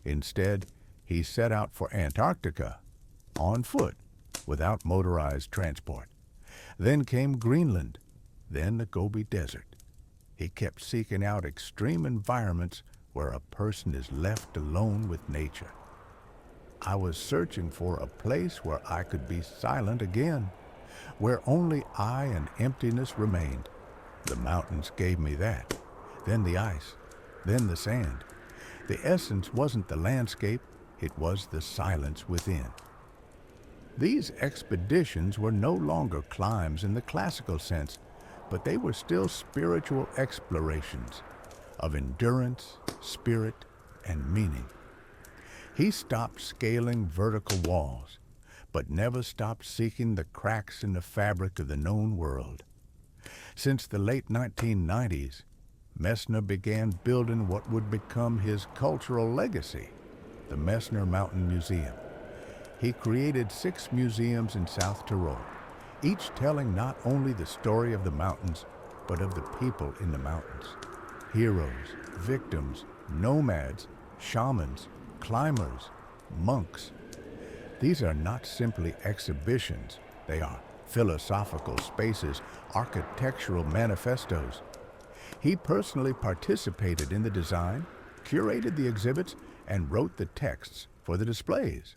Instead, he set out for Antarctica, on foot, without motorized transport. Then came Greenland, then the Gobi Desert. He kept seeking out extreme environments where a person is left alone with nature. I was searching for a place where I could be silent again, where only I and emptiness remained. The mountains gave me that, then the ice, then the sand. The essence wasn't the landscape, it was the silence within. These expeditions were no longer climbs in the classical sense, but they were still spiritual explorations of endurance, spirit, and meaning. He stopped scaling vertical walls, but never stopped seeking the cracks in the fabric of the known world. Since the late 1990s, Messner began building what would become his cultural legacy, the Messner Mountain Museum. He created 6 museums in South Tyrol, each telling not only the story of the mountains, but of the people in the mountains. Heroes, victims, nomads, shamans, climbers, monks. These are not simply exhibitions, they are philosophical spaces, architectural manifestos. He personally participated in the design, curated the exhibits, and wrote the texts for the displays.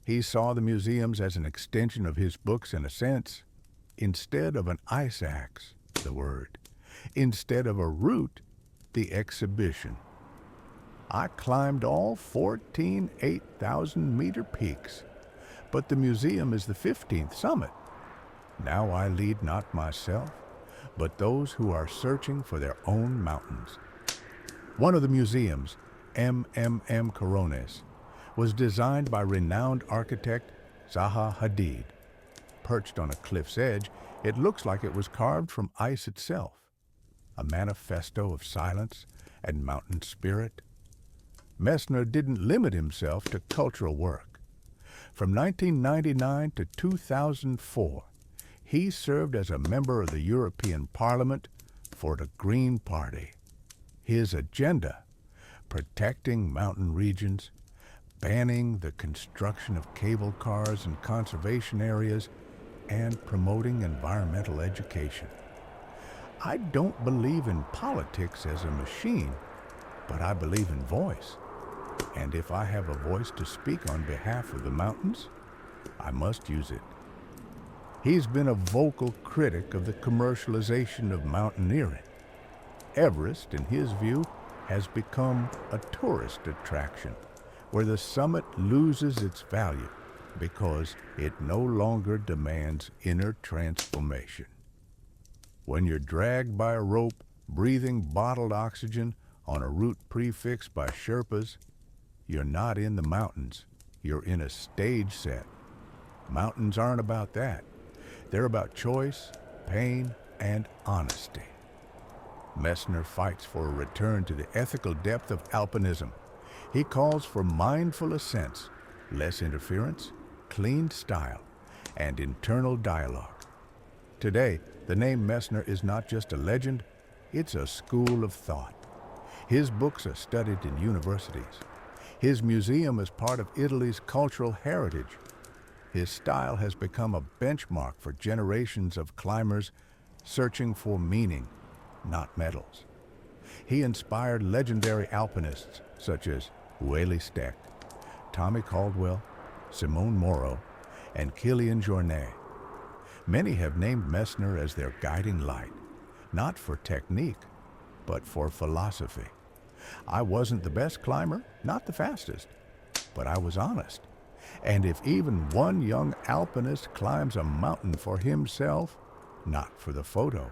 He saw the museums as an extension of his books in a sense. Instead of an ice axe, the word. Instead of a route, the exhibition. I climbed all 14 8,000-meter peaks, but the museum is the 15th summit. Now I lead not myself, but those who are searching for their own mountains. One of the museums, Corones, was designed by renowned architect Zaha Hadid. Perched on a cliff's edge, it looks like it was carved from ice itself, a manifesto of silence and mountain spirit. Messner didn't limit himself to cultural work. From 1999 to 2004, he served as a member of the European Parliament for the Green Party. His agenda: protecting mountain regions, banning the construction of cable cars and conservation areas, and promoting environmental education. I don't believe in politics as a machine, but I believe in voice. And if I have a voice to speak on behalf of the mountains, I must use it. He's been a vocal critic of the commercialization of mountaineering. Everest, in his view, has become a tourist attraction, where the summit loses its value because it no longer demands inner transformation. When you're dragged by a rope, breathing bottled oxygen on a route prefixed by Sherpas, you're not in the mountains, you're in a stage set. Mountains aren't about that. They're about choice, pain, and honesty. Messner fights for a return to the ethical depth of alpinism. He calls for mindful ascents, less interference, clean style, and internal dialogue. Today, the name Messner is not just a legend, it's a school of thought. His books are studied in universities. His museum is part of Italy's cultural heritage. His style has become a benchmark for generations of climbers searching for meaning, not medals. He inspired legendary alpinists such as Ueli Steck, Tommy Caldwell, Simone Moro, and Kilian Jornet. Many have named Messner as their guiding light, not for technique, but for philosophy. I wasn't the best climber, not the fastest, but I was honest. And if even one young alpinist climbs a mountain for himself, not for the photo,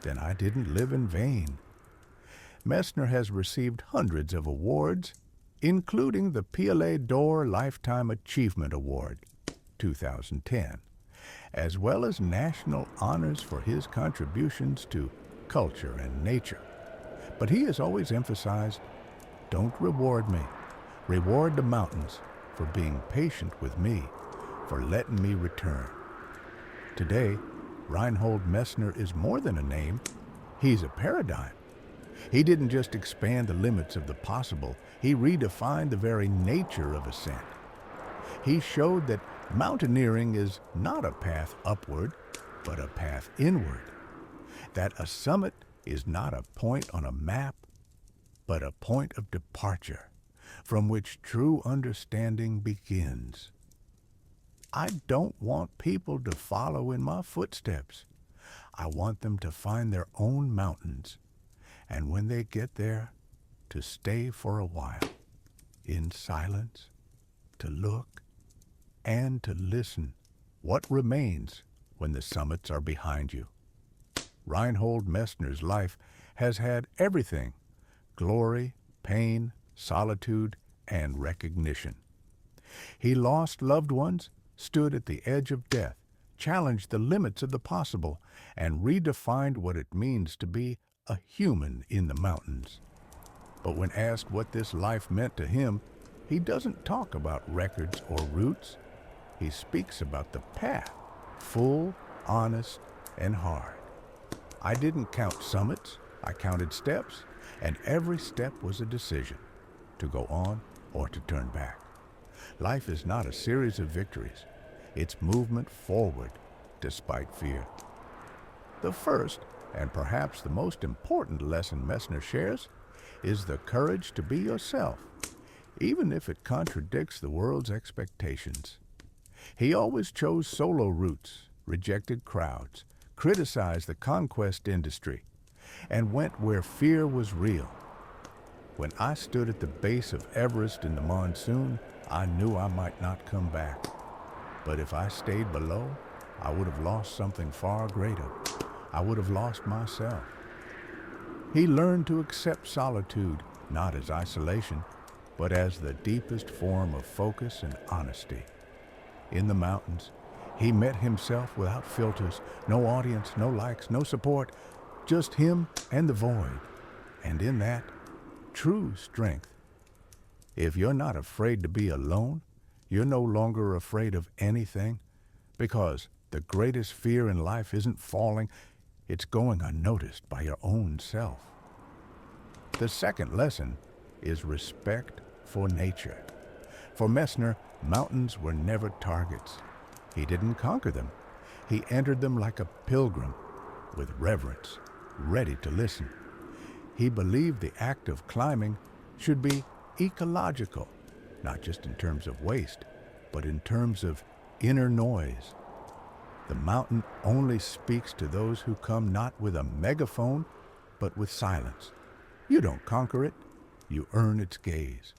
then I didn't live in vain. Messner has received hundreds of awards, including the Palais d'Or Lifetime Achievement Award, 2010, as well as national honors for his contributions to culture and nature. But he has always emphasized, don't reward me. Reward the mountains for being patient with me, for letting me return. Today, Reinhold Messner is more than a name. He's a paradigm. He didn't just expand the limits of the possible, he redefined the very nature of ascent. He showed that mountaineering is not a path upward, but a path inward. That a summit is not a point on a map, but a point of departure from which true understanding begins. I don't want people to follow in my footsteps. I want them to find their own mountains, and when they get there, to stay for a while, in silence, to look, and to listen what remains when the summits are behind you. Reinhold Messner's life has had everything: glory, pain, solitude, and recognition. He lost loved ones, stood at the edge of death, challenged the limits of the possible, and redefined what it means to be a human in the mountains. But when asked what this life meant to him, he doesn't talk about records or routes. He speaks about the path, full, honest, and hard. I didn't count summits, I counted steps, and every step was a decision, to go on or to turn back. Life is not a series of victories. It's movement forward despite fear. The first, and perhaps the most important lesson Messner shares, is the courage to be yourself, even if it contradicts the world's expectations. He always chose solo routes, rejected crowds, criticized the conquest industry, and went where fear was real. When I stood at the base of Everest in the monsoon, I knew I might not come back. But if I stayed below, I would have lost something far greater. I would have lost myself. He learned to accept solitude, not as isolation, but as the deepest form of focus and honesty. In the mountains, he met himself without filters, no audience, no likes, no support, just him and the void. And in that, true strength. If you're not afraid to be alone, you're no longer afraid of anything, because the greatest fear in life isn't falling, it's going unnoticed by your own self. The second lesson is respect for nature. For Messner, mountains were never targets. He didn't conquer them. He entered them like a pilgrim, with reverence, ready to listen. He believed the act of climbing should be ecological, not just in terms of waste, but in terms of inner noise. The mountain only speaks to those who come not with a megaphone, but with silence. You don't conquer it, you earn its gaze.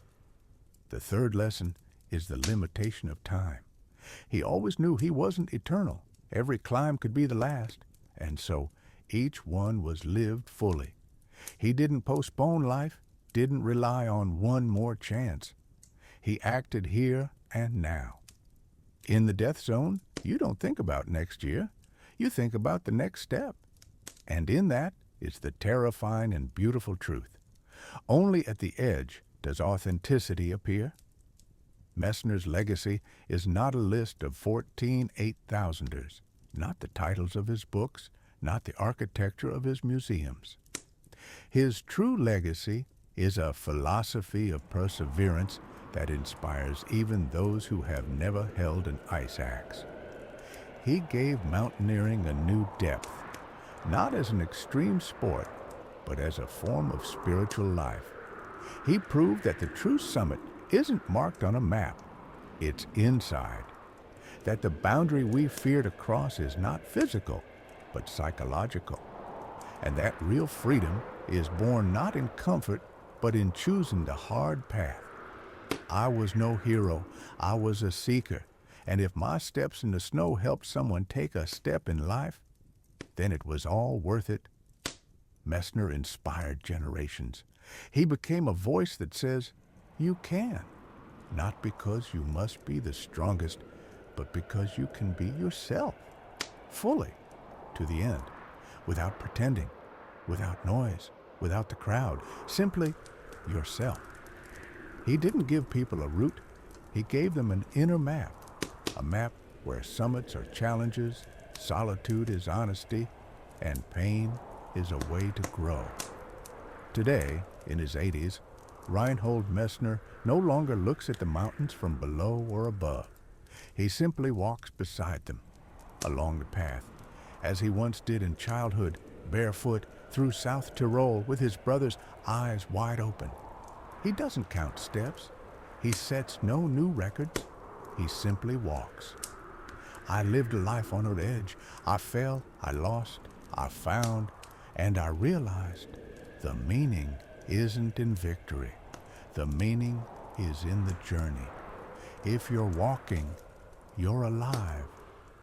The third lesson is the limitation of time. He always knew he wasn't eternal. Every climb could be the last, and so each one was lived fully. He didn't postpone life, didn't rely on one more chance. He acted here and now. In the death zone, you don't think about next year. You think about the next step. And in that is the terrifying and beautiful truth. Only at the edge does authenticity appear. Messner's legacy is not a list of 14 8,000ers, not the titles of his books, not the architecture of his museums. His true legacy is a philosophy of perseverance that inspires even those who have never held an ice axe. He gave mountaineering a new depth, not as an extreme sport, but as a form of spiritual life. He proved that the true summit isn't marked on a map, it's inside. That the boundary we fear to cross is not physical, but psychological. And that real freedom is born not in comfort, but in choosing the hard path. I was no hero, I was a seeker, and if my steps in the snow helped someone take a step in life, then it was all worth it. Messner inspired generations. He became a voice that says, you can, not because you must be the strongest, but because you can be yourself, fully, to the end, without pretending. without noise, without the crowd, simply yourself. He didn't give people a route, he gave them an inner map, a map where summits are challenges, solitude is honesty, and pain is a way to grow. Today, in his 80s, Reinhold Messner no longer looks at the mountains from below or above. He simply walks beside them, along the path, as he once did in childhood, barefoot through South Tyrol with his brother's eyes wide open. He doesn't count steps. He sets no new records. He simply walks. I lived a life on an edge. I fell, I lost, I found, and I realized the meaning isn't in victory. The meaning is in the journey. If you're walking, you're alive.